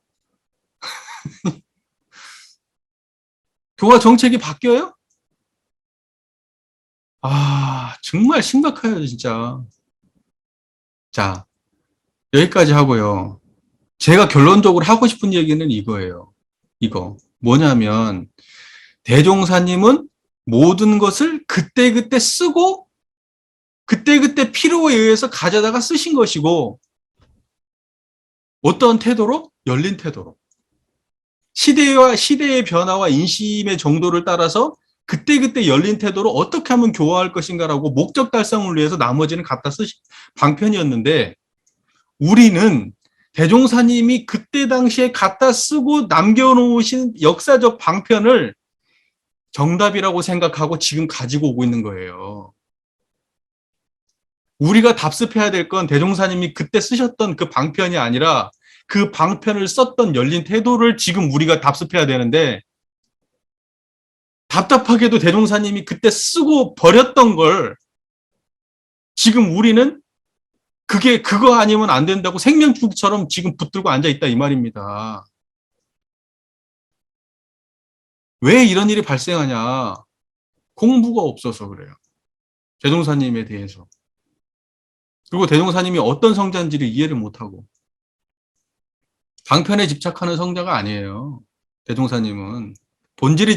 교화 정책이 바뀌어요? 아, 정말 심각해요, 진짜. 자, 여기까지 하고요. 제가 결론적으로 하고 싶은 얘기는 이거예요. 이거. 뭐냐면, 대종사님은 모든 것을 그때그때 쓰고, 그때그때 필요에 의해서 가져다가 쓰신 것이고, 어떤 태도로? 열린 태도로. 시대의 변화와 인심의 정도를 따라서 그때그때 열린 태도로 어떻게 하면 교화할 것인가라고 목적 달성을 위해서 나머지는 갖다 쓰신 방편이었는데, 우리는 대종사님이 그때 당시에 갖다 쓰고 남겨놓으신 역사적 방편을 정답이라고 생각하고 지금 가지고 오고 있는 거예요. 우리가 답습해야 될 건 대종사님이 그때 쓰셨던 그 방편이 아니라 그 방편을 썼던 열린 태도를 지금 우리가 답습해야 되는데, 답답하게도 대종사님이 그때 쓰고 버렸던 걸 지금 우리는 그게 그거 아니면 안 된다고 생명줄기처럼 지금 붙들고 앉아 있다 이 말입니다. 왜 이런 일이 발생하냐? 공부가 없어서 그래요. 대종사님에 대해서. 그리고 대종사님이 어떤 성자인지를 이해를 못하고. 방편에 집착하는 성자가 아니에요. 대종사님은. 본질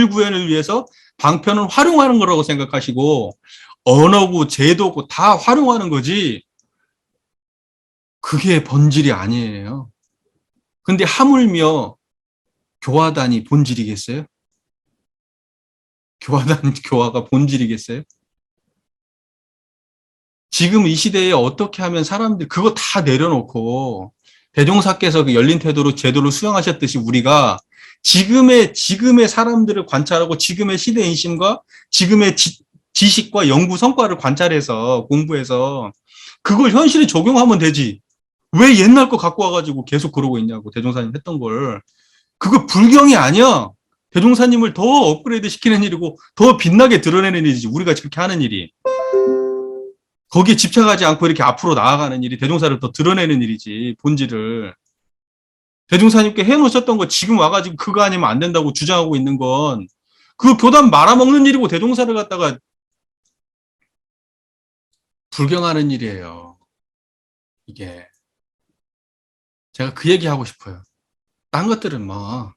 구현을 위해서 방편을 활용하는 거라고 생각하시고, 언어고, 제도고 다 활용하는 거지, 그게 본질이 아니에요. 근데 하물며 교화단이 본질이겠어요? 교화가 본질이겠어요? 지금 이 시대에 어떻게 하면 사람들 그거 다 내려놓고 대종사께서 그 열린 태도로 제도를 수용하셨듯이 우리가 지금의 사람들을 관찰하고 지금의 시대 인심과 지금의 지식과 연구 성과를 관찰해서 공부해서 그걸 현실에 적용하면 되지. 왜 옛날 거 갖고 와가지고 계속 그러고 있냐고, 대종사님 했던 걸. 그거 불경이 아니야. 대종사님을 더 업그레이드 시키는 일이고 더 빛나게 드러내는 일이지, 우리가 그렇게 하는 일이. 거기에 집착하지 않고 이렇게 앞으로 나아가는 일이 대종사를 더 드러내는 일이지, 본질을. 대종사님께 해놓으셨던 거 지금 와가지고 그거 아니면 안 된다고 주장하고 있는 건 그 교단 말아먹는 일이고 대종사를 갖다가 불경하는 일이에요. 이게. 제가 그 얘기 하고 싶어요. 딴 것들은 뭐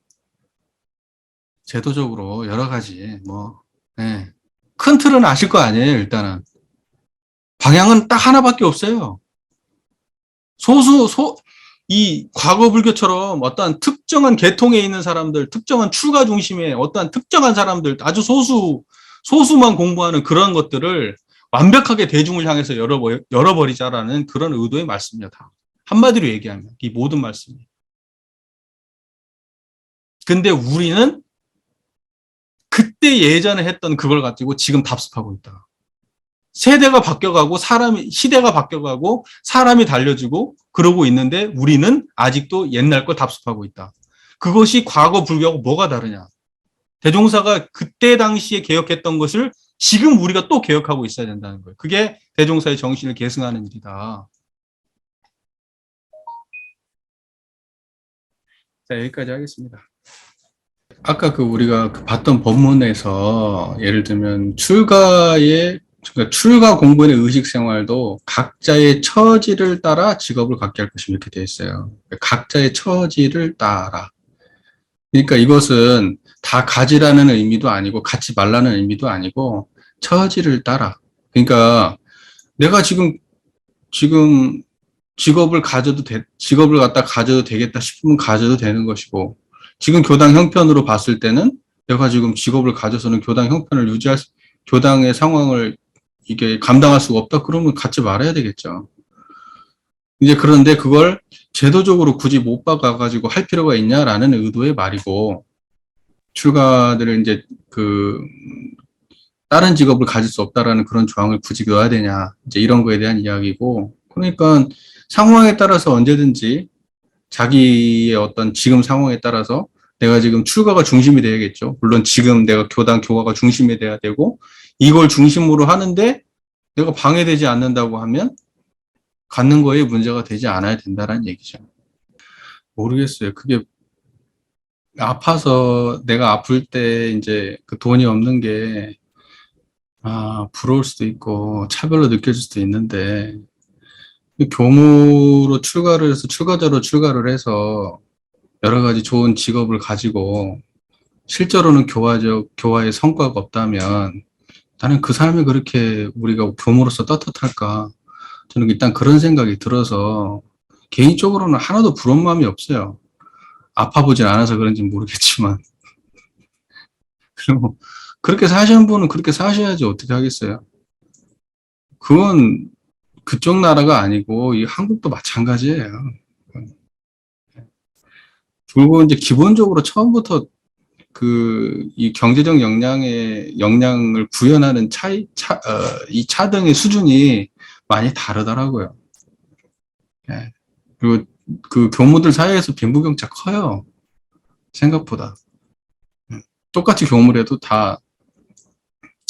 제도적으로 여러 가지 뭐, 네. 큰 틀은 아실 거 아니에요, 일단은. 방향은 딱 하나밖에 없어요. 이 과거 불교처럼 어떠한 특정한 계통에 있는 사람들, 특정한 출가 중심의 어떠한 특정한 사람들, 아주 소수만 공부하는 그런 것들을 완벽하게 대중을 향해서 열어버리자라는 그런 의도의 말씀입니다. 한마디로 얘기하면 이 모든 말씀이. 근데 우리는 그때 예전에 했던 그걸 가지고 지금 답습하고 있다. 세대가 바뀌어가고 시대가 바뀌어가고 사람이 달려지고 그러고 있는데 우리는 아직도 옛날 걸 답습하고 있다. 그것이 과거 불교하고 뭐가 다르냐? 대종사가 그때 당시에 개혁했던 것을 지금 우리가 또 개혁하고 있어야 된다는 거예요. 그게 대종사의 정신을 계승하는 일이다. 자, 여기까지 하겠습니다. 아까 우리가 봤던 법문에서 예를 들면 그러니까 출가 공부의 의식 생활도 각자의 처지를 따라 직업을 갖게 할 것이 이렇게 되어 있어요. 각자의 처지를 따라. 그러니까 이것은 다 가지라는 의미도 아니고 갖지 말라는 의미도 아니고 처지를 따라. 그러니까 내가 지금 직업을 갖다 가져도 되겠다 싶으면 가져도 되는 것이고, 지금 교당 형편으로 봤을 때는 내가 지금 직업을 가져서는 교당의 상황을 이게 감당할 수가 없다 그러면 갖지 말아야 되겠죠. 이제 그런데 그걸 제도적으로 굳이 못 박아가지고 할 필요가 있냐라는 의도의 말이고, 출가들을 이제 다른 직업을 가질 수 없다라는 그런 조항을 굳이 넣어야 되냐, 이제 이런 거에 대한 이야기고, 그러니까 상황에 따라서 언제든지 자기의 어떤 지금 상황에 따라서 내가 지금 출가가 중심이 돼야겠죠. 물론 지금 내가 교단 교화가 중심이 돼야 되고, 이걸 중심으로 하는데 내가 방해되지 않는다고 하면 갖는 거에 문제가 되지 않아야 된다는 얘기죠. 모르겠어요. 그게 아파서 내가 아플 때 이제 그 돈이 없는 게, 부러울 수도 있고 차별로 느껴질 수도 있는데, 교무로 출가를 해서 출가자로 출가를 해서 여러 가지 좋은 직업을 가지고 실제로는 교화의 성과가 없다면 나는 그 사람이 그렇게 우리가 교무로서 떳떳할까? 저는 일단 그런 생각이 들어서 개인적으로는 하나도 부러운 마음이 없어요. 아파 보진 않아서 그런지 모르겠지만. 그리고 그렇게 사시는 분은 그렇게 사셔야지 어떻게 하겠어요. 그건 그쪽 나라가 아니고 이 한국도 마찬가지예요. 그리고 이제 기본적으로 처음부터 이 경제적 역량을 구현하는 이 차등의 수준이 많이 다르더라고요. 예. 그리고 그 교무들 사이에서 빈부격차 커요. 생각보다. 똑같이 교무를 해도 다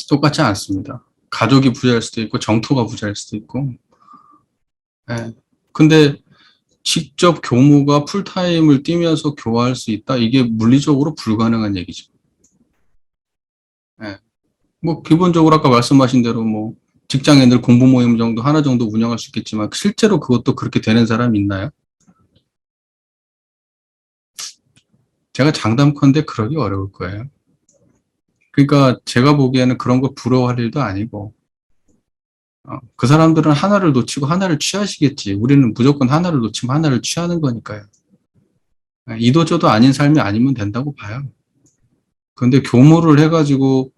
똑같지 않습니다. 가족이 부자일 수도 있고, 정토가 부자일 수도 있고. 예. 근데 직접 교무가 풀타임을 뛰면서 교화할 수 있다? 이게 물리적으로 불가능한 얘기죠. 예. 뭐, 기본적으로 아까 말씀하신 대로 뭐, 직장인들 공부 모임 정도, 하나 정도 운영할 수 있겠지만, 실제로 그것도 그렇게 되는 사람이 있나요? 제가 장담컨대 그러기 어려울 거예요. 그러니까 제가 보기에는 그런 거 부러워할 일도 아니고, 그 사람들은 하나를 놓치고 하나를 취하시겠지. 우리는 무조건 하나를 놓치면 하나를 취하는 거니까요. 이도저도 아닌 삶이 아니면 된다고 봐요. 근데 교무를 해가지고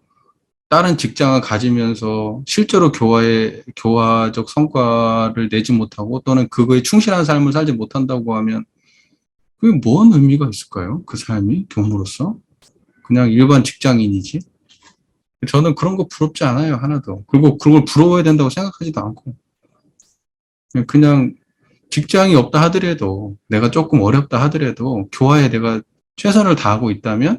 다른 직장을 가지면서 실제로 교화적 성과를 내지 못하고 또는 그거에 충실한 삶을 살지 못한다고 하면 그게 뭔 의미가 있을까요? 그 삶이 교무로서? 그냥 일반 직장인이지. 저는 그런 거 부럽지 않아요, 하나도. 그리고 그걸 부러워야 된다고 생각하지도 않고. 그냥 직장이 없다 하더라도, 내가 조금 어렵다 하더라도, 교화에 내가 최선을 다하고 있다면,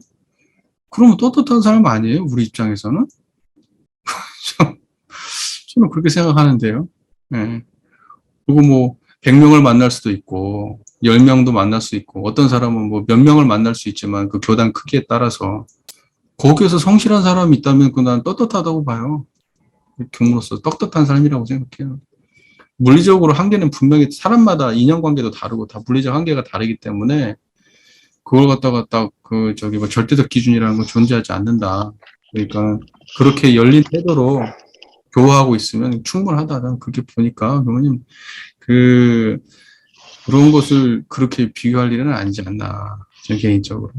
그러면 떳떳한 사람 아니에요, 우리 입장에서는? 저는 그렇게 생각하는데요. 예. 그리고 뭐, 100명을 만날 수도 있고, 10명도 만날 수 있고, 어떤 사람은 뭐 몇 명을 만날 수 있지만, 그 교단 크기에 따라서, 거기에서 성실한 사람이 있다면, 난 떳떳하다고 봐요. 교무로서 떳떳한 삶이라고 생각해요. 물리적으로 한계는 분명히 사람마다 인연관계도 다르고 다 물리적 한계가 다르기 때문에 그걸 갖다가 뭐 절대적 기준이라는 건 존재하지 않는다. 그러니까 그렇게 열린 태도로 교화하고 있으면 충분하다는 그렇게 보니까 그러면 그런 것을 그렇게 비교할 일은 아니지 않나. 제 개인적으로.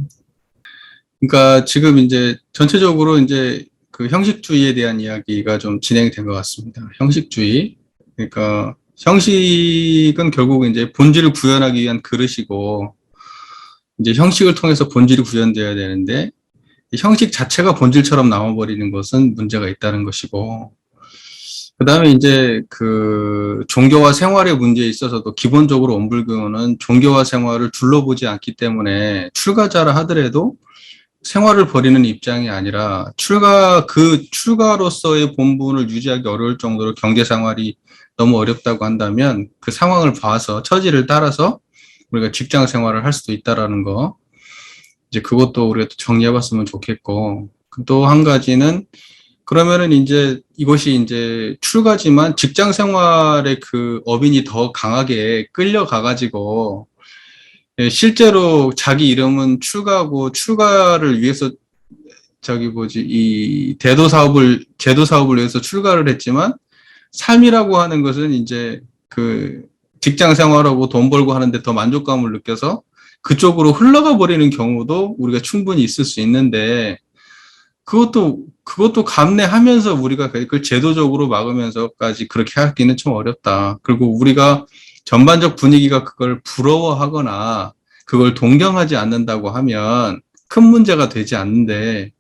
그러니까 지금 이제 전체적으로 이제 그 형식주의에 대한 이야기가 좀 진행된 것 같습니다. 형식주의. 그러니까 형식은 결국 이제 본질을 구현하기 위한 그릇이고 이제 형식을 통해서 본질이 구현돼야 되는데 형식 자체가 본질처럼 남아버리는 것은 문제가 있다는 것이고 그다음에 이제 그 종교와 생활의 문제에 있어서도 기본적으로 온불교는 종교와 생활을 둘러보지 않기 때문에 출가자라 하더라도 생활을 벌이는 입장이 아니라 출가로서의 본분을 유지하기 어려울 정도로 경제 생활이 너무 어렵다고 한다면 그 상황을 봐서 처지를 따라서 우리가 직장 생활을 할 수도 있다라는 거 이제 그것도 우리가 정리해 봤으면 좋겠고 또 한 가지는 그러면은 이제 이것이 이제 출가지만 직장 생활의 그 어빈이 더 강하게 끌려가 가지고 실제로 자기 이름은 출가고 출가를 위해서 이 제도 사업을 위해서 출가를 했지만 삶이라고 하는 것은 이제 그 직장 생활하고 돈 벌고 하는데 더 만족감을 느껴서 그쪽으로 흘러가 버리는 경우도 우리가 충분히 있을 수 있는데 그것도 감내하면서 우리가 그걸 제도적으로 막으면서까지 그렇게 하기는 좀 어렵다. 그리고 우리가 전반적 분위기가 그걸 부러워하거나 그걸 동경하지 않는다고 하면 큰 문제가 되지 않는데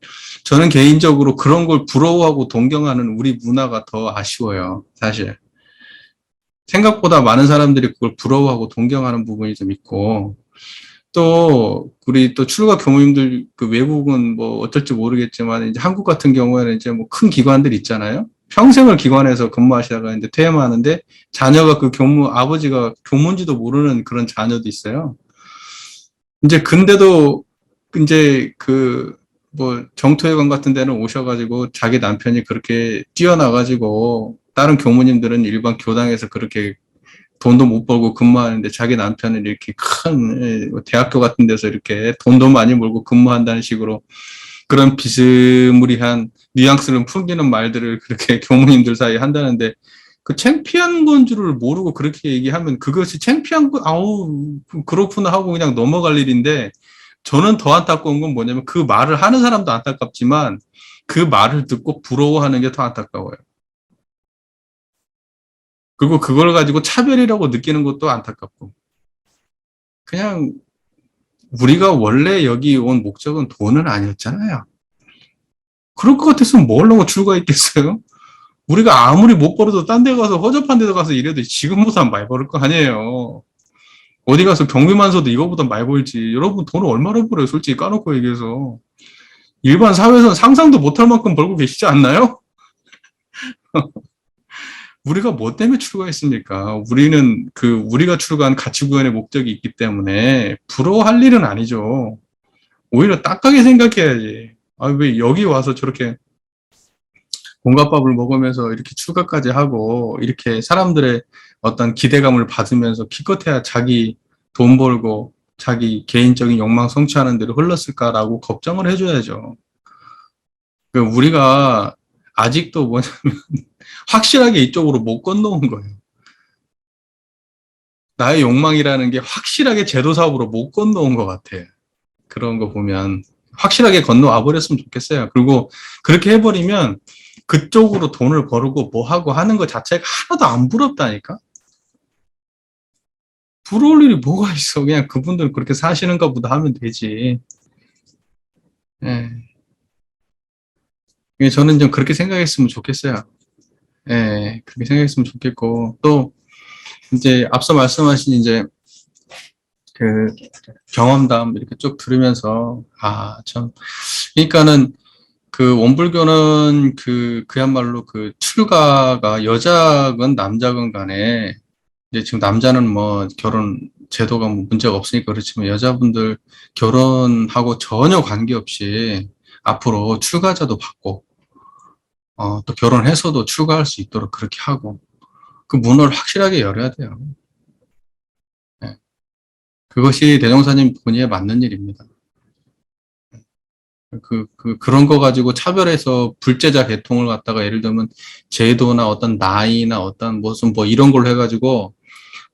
저는 개인적으로 그런 걸 부러워하고 동경하는 우리 문화가 더 아쉬워요, 사실. 생각보다 많은 사람들이 그걸 부러워하고 동경하는 부분이 좀 있고, 또 우리 또 출가 교무님들 그 외국은 뭐 어떨지 모르겠지만 이제 한국 같은 경우에는 이제 뭐 큰 기관들 있잖아요. 평생을 기관에서 근무하시다가 이제 퇴임하는데 자녀가 그 교무 아버지가 교무인지도 모르는 그런 자녀도 있어요. 이제 근데도 이제 그 뭐 정토회관 같은 데는 오셔가지고 자기 남편이 그렇게 뛰어나가지고 다른 교무님들은 일반 교당에서 그렇게 돈도 못 벌고 근무하는데 자기 남편은 이렇게 큰 대학교 같은 데서 이렇게 돈도 많이 벌고 근무한다는 식으로 그런 비스무리한 뉘앙스를 풍기는 말들을 그렇게 교무님들 사이에 한다는데 그 창피한 건 줄을 모르고 그렇게 얘기하면 그것이 창피한 거, 아우, 그렇구나 하고 그냥 넘어갈 일인데 저는 더 안타까운 건 뭐냐면 그 말을 하는 사람도 안타깝지만 그 말을 듣고 부러워하는 게 더 안타까워요. 그리고 그걸 가지고 차별이라고 느끼는 것도 안타깝고. 그냥 우리가 원래 여기 온 목적은 돈은 아니었잖아요. 그럴 것 같았으면 뭐 하려고 출가했겠어요? 우리가 아무리 못 벌어도 딴 데 가서 허접한 데 가서 일해도 지금보다 많이 벌을 거 아니에요. 어디 가서 경비만서도 이거보다 많이 벌지. 여러분 돈을 얼마나 벌어요? 솔직히 까놓고 얘기해서. 일반 사회에서는 상상도 못할 만큼 벌고 계시지 않나요? 우리가 뭐 때문에 출가했습니까? 우리는 우리가 출가한 가치 구현의 목적이 있기 때문에 부러워할 일은 아니죠. 오히려 딱하게 생각해야지. 아, 왜 여기 와서 저렇게 공과밥을 먹으면서 이렇게 출가까지 하고 이렇게 사람들의 어떤 기대감을 받으면서 기껏해야 자기 돈 벌고 자기 개인적인 욕망 성취하는 데로 흘렀을까라고 걱정을 해줘야죠. 우리가 아직도 뭐냐면 확실하게 이쪽으로 못 건너온 거예요. 나의 욕망이라는 게 확실하게 제도 사업으로 못 건너온 것 같아. 그런 거 보면 확실하게 건너와 버렸으면 좋겠어요. 그리고 그렇게 해버리면 그쪽으로 돈을 벌고 뭐 하고 하는 것 자체가 하나도 안 부럽다니까? 부러울 일이 뭐가 있어. 그냥 그분들 그렇게 사시는가 보다 하면 되지. 예. 저는 좀 그렇게 생각했으면 좋겠어요. 예. 그렇게 생각했으면 좋겠고, 또, 이제 앞서 말씀하신 이제 그 경험담 이렇게 쭉 들으면서, 아, 참. 그러니까는 그 원불교는 그야말로 그 출가가 여자건 남자건 간에 이제 지금 남자는 뭐 결혼 제도가 뭐 문제가 없으니까 그렇지만 여자분들 결혼하고 전혀 관계없이 앞으로 출가자도 받고 또 결혼해서도 출가할 수 있도록 그렇게 하고 그 문을 확실하게 열어야 돼요. 네. 그것이 대종사님 본의에 맞는 일입니다. 그런 거 가지고 차별해서 불제자 계통을 갖다가 예를 들면 제도나 어떤 나이나 어떤 무슨 뭐 이런 걸로 해가지고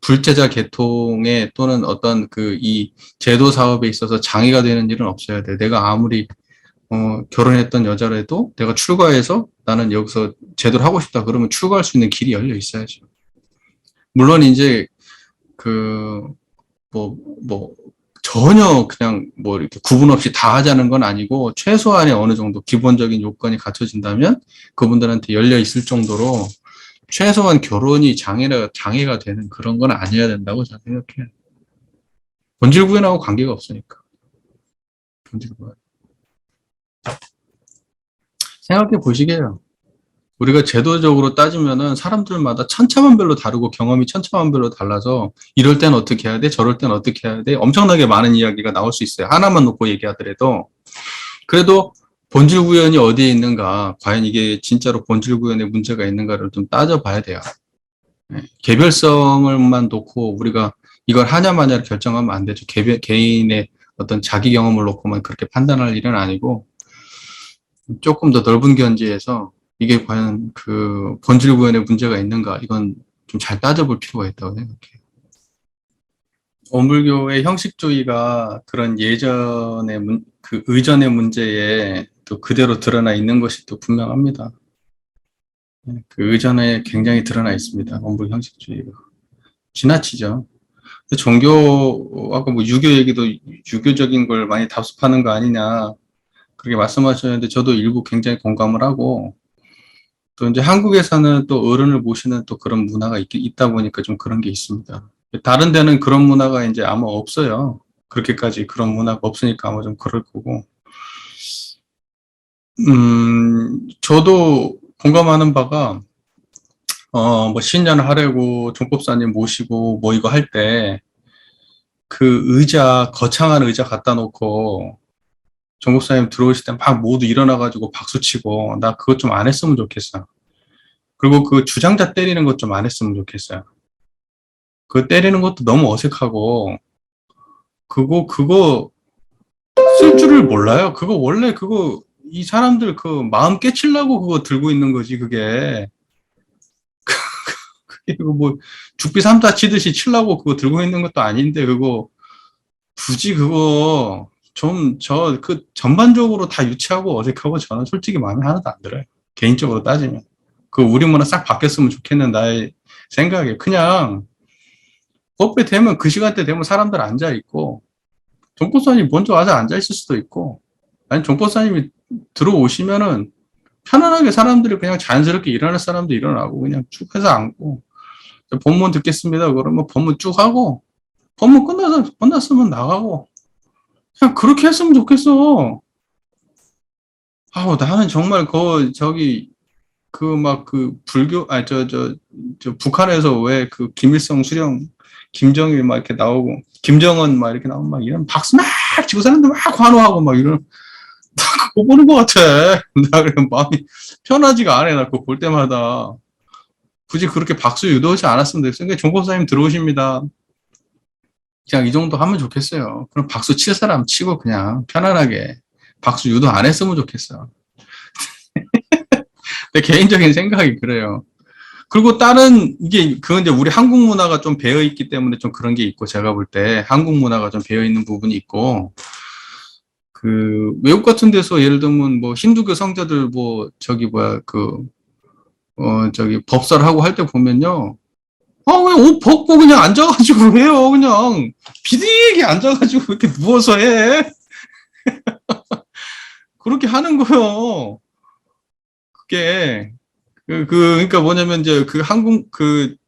불제자 계통에 또는 어떤 이 제도 사업에 있어서 장애가 되는 일은 없어야 돼. 내가 아무리 결혼했던 여자라도 내가 출가해서 나는 여기서 제도를 하고 싶다 그러면 출가할 수 있는 길이 열려 있어야죠. 물론 이제 그 뭐 전혀 그냥 뭐 이렇게 구분 없이 다 하자는 건 아니고 최소한의 어느 정도 기본적인 요건이 갖춰진다면 그분들한테 열려 있을 정도로 최소한 결혼이 장애가 되는 그런 건 아니어야 된다고 저는 생각해요. 본질 구현하고 관계가 없으니까. 본질 구현. 생각해 보시게요. 우리가 제도적으로 따지면은 사람들마다 천차만별로 다르고 경험이 천차만별로 달라서 이럴 땐 어떻게 해야 돼? 저럴 땐 어떻게 해야 돼? 엄청나게 많은 이야기가 나올 수 있어요. 하나만 놓고 얘기하더라도. 그래도 본질 구현이 어디에 있는가, 과연 이게 진짜로 본질 구현에 문제가 있는가를 좀 따져봐야 돼요. 개별성을만 놓고 우리가 이걸 하냐 마냐를 결정하면 안 되죠. 개인의 어떤 자기 경험을 놓고만 그렇게 판단할 일은 아니고 조금 더 넓은 견지에서 이게 과연 본질 구현에 문제가 있는가 이건 좀 잘 따져볼 필요가 있다고 생각해요. 원불교의 형식주의가 그런 예전의 의전의 문제에 또 그대로 드러나 있는 것이 또 분명합니다. 그 의전에 굉장히 드러나 있습니다. 원불 형식주의가. 지나치죠. 종교, 아까 뭐 유교 얘기도 유교적인 걸 많이 답습하는 거 아니냐, 그렇게 말씀하셨는데 저도 일부 굉장히 공감을 하고, 또 이제 한국에서는 또 어른을 모시는 또 그런 문화가 있다 보니까 좀 그런 게 있습니다. 다른 데는 그런 문화가 이제 아마 없어요. 그렇게까지 그런 문화가 없으니까 아마 좀 그럴 거고. 저도 공감하는 바가, 뭐 신년을 하려고 종법사님 모시고 뭐 이거 할 때, 그 의자, 거창한 의자 갖다 놓고, 종법사님 들어오실 때 막 모두 일어나가지고 박수 치고, 나 그것 좀 안 했으면 좋겠어. 그리고 그 주장자 때리는 것 좀 안 했으면 좋겠어요. 그 때리는 것도 너무 어색하고, 그거 쓸 줄을 몰라요. 그거 원래 그거, 이 사람들 그 마음 깨치려고 그거 들고 있는 거지, 그게. 그거 뭐, 죽비 삼다 치듯이 치려고 그거 들고 있는 것도 아닌데, 그거, 굳이 그거, 그 전반적으로 다 유치하고 어색하고 저는 솔직히 마음에 하나도 안 들어요. 개인적으로 따지면. 그 우리 문화 싹 바뀌었으면 좋겠는 나의 생각에 그냥 법회 되면 그 시간대 되면 사람들 앉아 있고 종법사님 먼저 와서 앉아 있을 수도 있고 아니 종법사님이 들어오시면은 편안하게 사람들이 그냥 자연스럽게 일어날 사람도 일어나고 그냥 쭉 해서 앉고 법문 듣겠습니다 그러면 법문 쭉 하고 법문 끝났으면 나가고 그냥 그렇게 했으면 좋겠어. 아우 나는 정말 저기 그 막 그 불교 저 북한에서 왜 그 김일성 수령 김정일 막 이렇게 나오고 김정은 막 이렇게 나오면 막 이런 박수 막 치고 사람들 막 환호하고 막 이런 그거 보는 것 같아. 나 그냥 마음이 편하지가 않아. 나 그거 볼 때마다 굳이 그렇게 박수 유도하지 않았으면 됐어요. 그러니까 종법사님 들어오십니다. 그냥 이 정도 하면 좋겠어요. 그럼 박수 칠 사람 치고 그냥 편안하게 박수 유도 안 했으면 좋겠어. 내 개인적인 생각이 그래요. 그리고 다른 이게 그건 이제 우리 한국 문화가 좀 배어 있기 때문에 좀 그런 게 있고 제가 볼 때 한국 문화가 좀 배어 있는 부분이 있고 그 외국 같은 데서 예를 들면 뭐 힌두교 성자들 뭐 저기 뭐야 그 저기 법사를 하고 할 때 보면요. 아, 왜 옷 벗고 그냥 앉아가지고 해요. 그냥 비디게 앉아가지고 이렇게 누워서 해. 그렇게 하는 거요. 그게 그러니까 뭐냐면, 이제,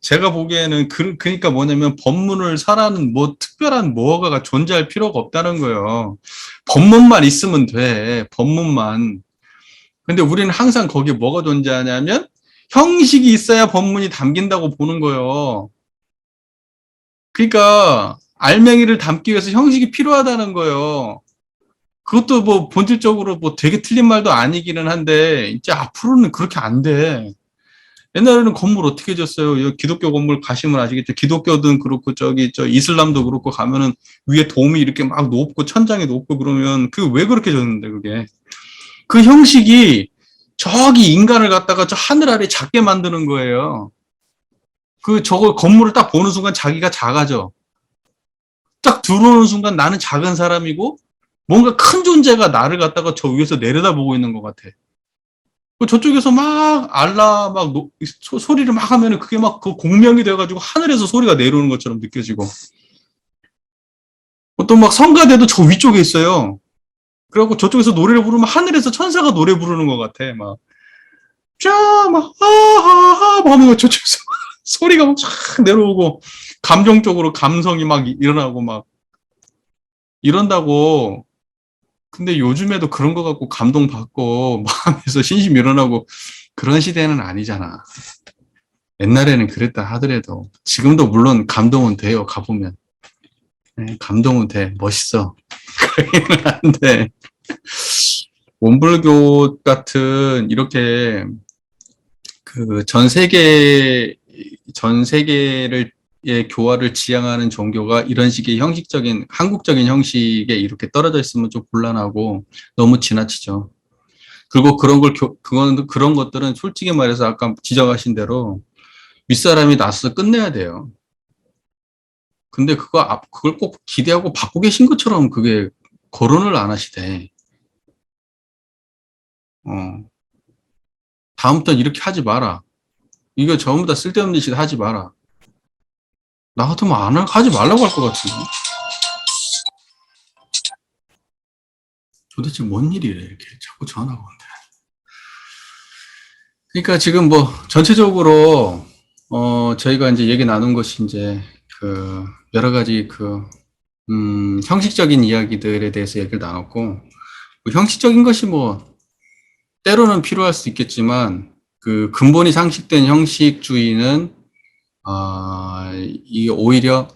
제가 보기에는, 그러니까 뭐냐면, 법문을 설하는 뭐, 특별한 뭐가가 존재할 필요가 없다는 거예요. 법문만 있으면 돼. 법문만. 근데 우리는 항상 거기에 뭐가 존재하냐면, 형식이 있어야 법문이 담긴다고 보는 거예요. 그러니까, 알맹이를 담기 위해서 형식이 필요하다는 거예요. 그것도 뭐, 본질적으로 뭐 되게 틀린 말도 아니기는 한데, 이제 앞으로는 그렇게 안 돼. 옛날에는 건물 어떻게 졌어요? 여기 기독교 건물 가시면 아시겠죠? 기독교든 그렇고 저기 저 이슬람도 그렇고 가면은 위에 돔이 이렇게 막 높고 천장이 높고 그러면 그 왜 그렇게 졌는데 그게 그 형식이 저기 인간을 갖다가 저 하늘 아래 작게 만드는 거예요. 그 저거 건물을 딱 보는 순간 자기가 작아져. 딱 들어오는 순간 나는 작은 사람이고 뭔가 큰 존재가 나를 갖다가 저 위에서 내려다보고 있는 것 같아. 저쪽에서 막 알라 막 소리를 막 하면은 그게 막 그 공명이 돼가지고 하늘에서 소리가 내려오는 것처럼 느껴지고 또 막 성가대도 저 위쪽에 있어요. 그래갖고 저쪽에서 노래를 부르면 하늘에서 천사가 노래 부르는 것 같아. 막 쫙막 아하하 막 하면 저쪽에서 소리가 막 쫙 내려오고 감정적으로 감성이 막 일어나고 막 이런다고. 근데 요즘에도 그런 거 갖고 감동받고 마음에서 신심 일어나고 그런 시대는 아니잖아. 옛날에는 그랬다 하더라도 지금도 물론 감동은 돼요. 가보면 네, 감동은 돼. 멋있어. 그러기는 한데 원불교 같은 이렇게 그 전 세계를 의 교화를 지향하는 종교가 이런 식의 형식적인 한국적인 형식에 이렇게 떨어져 있으면 좀 곤란하고 너무 지나치죠. 그리고 그런 것들은 솔직히 말해서 아까 지적하신 대로 윗사람이 나서서 끝내야 돼요. 근데 그걸 꼭 기대하고 받고 계신 것처럼 그게 거론을 안 하시대. 어, 다음부터는 이렇게 하지 마라. 이거 전부 다 쓸데없는 짓 하지 마라. 나 같으면 하지 말라고 할 것 같은데. 도대체 뭔 일이래, 이렇게 자꾸 전화가 온대. 그러니까 지금 뭐, 전체적으로, 저희가 이제 얘기 나눈 것이 이제, 여러 가지 형식적인 이야기들에 대해서 얘기를 나눴고, 뭐 형식적인 것이 뭐, 때로는 필요할 수 있겠지만, 근본이 상식된 형식주의는, 이 오히려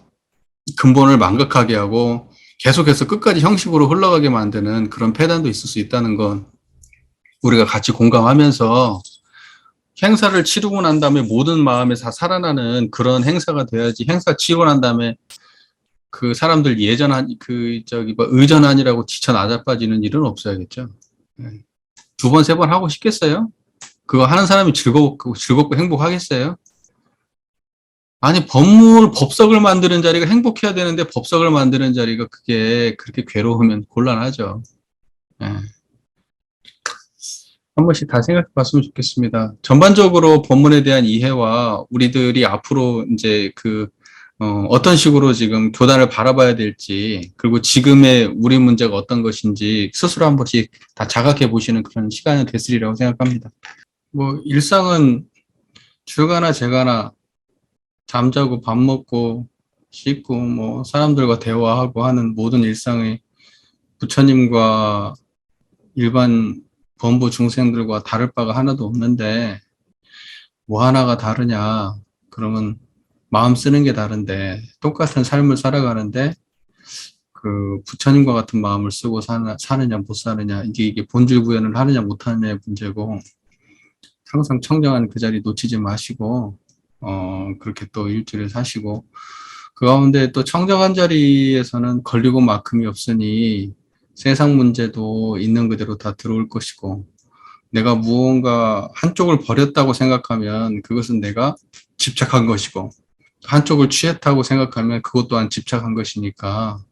근본을 망각하게 하고, 계속해서 끝까지 형식으로 흘러가게 만드는 그런 폐단도 있을 수 있다는 건, 우리가 같이 공감하면서, 행사를 치르고 난 다음에 모든 마음에 다 살아나는 그런 행사가 돼야지, 행사 치르고 난 다음에 그 사람들 의전한이라고 지쳐 나자빠지는 일은 없어야겠죠. 네. 두 번, 세 번 하고 싶겠어요? 그거 하는 사람이 즐겁고 행복하겠어요? 아니, 법석을 만드는 자리가 행복해야 되는데 법석을 만드는 자리가 그게 그렇게 괴로우면 곤란하죠. 네. 한 번씩 다 생각해 봤으면 좋겠습니다. 전반적으로 법문에 대한 이해와 우리들이 앞으로 이제 어떤 식으로 지금 교단을 바라봐야 될지, 그리고 지금의 우리 문제가 어떤 것인지 스스로 한 번씩 다 자각해 보시는 그런 시간이 됐으리라고 생각합니다. 뭐, 일상은 주가나 제가나 잠자고 밥 먹고 씻고 뭐, 사람들과 대화하고 하는 모든 일상의 부처님과 일반 범부 중생들과 다를 바가 하나도 없는데, 뭐 하나가 다르냐? 그러면 마음 쓰는 게 다른데, 똑같은 삶을 살아가는데, 부처님과 같은 마음을 쓰고 사느냐, 못 사느냐, 이게 본질 구현을 하느냐, 못 하느냐의 문제고, 항상 청정한 그 자리 놓치지 마시고, 그렇게 또 일주일을 사시고, 그 가운데 또 청정한 자리에서는 걸리고 막힘이 없으니, 세상 문제도 있는 그대로 다 들어올 것이고, 내가 무언가 한쪽을 버렸다고 생각하면 그것은 내가 집착한 것이고, 한쪽을 취했다고 생각하면 그것 또한 집착한 것이니까,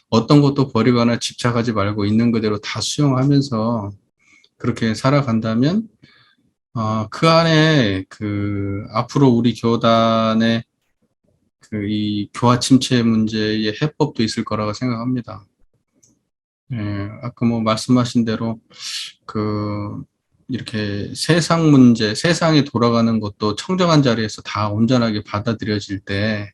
어떤 것도 버리거나 집착하지 말고 있는 그대로 다 수용하면서 그렇게 살아간다면, 그 안에 앞으로 우리 교단의 이 교화 침체 문제의 해법도 있을 거라고 생각합니다. 예, 아까 뭐 말씀하신 대로 이렇게 세상 문제, 세상이 돌아가는 것도 청정한 자리에서 다 온전하게 받아들여질 때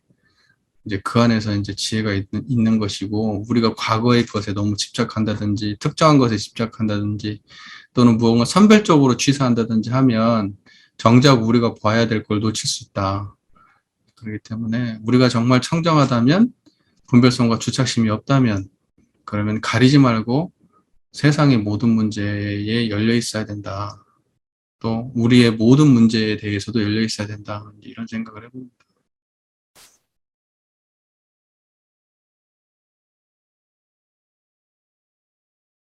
이제 그 안에서 이제 지혜가 있는 것이고, 우리가 과거의 것에 너무 집착한다든지 특정한 것에 집착한다든지 또는 무언가 선별적으로 취사한다든지 하면 정작 우리가 봐야 될 걸 놓칠 수 있다. 그렇기 때문에 우리가 정말 청정하다면, 분별성과 주착심이 없다면, 그러면 가리지 말고 세상의 모든 문제에 열려 있어야 된다. 또 우리의 모든 문제에 대해서도 열려 있어야 된다. 이런 생각을 해봅니다.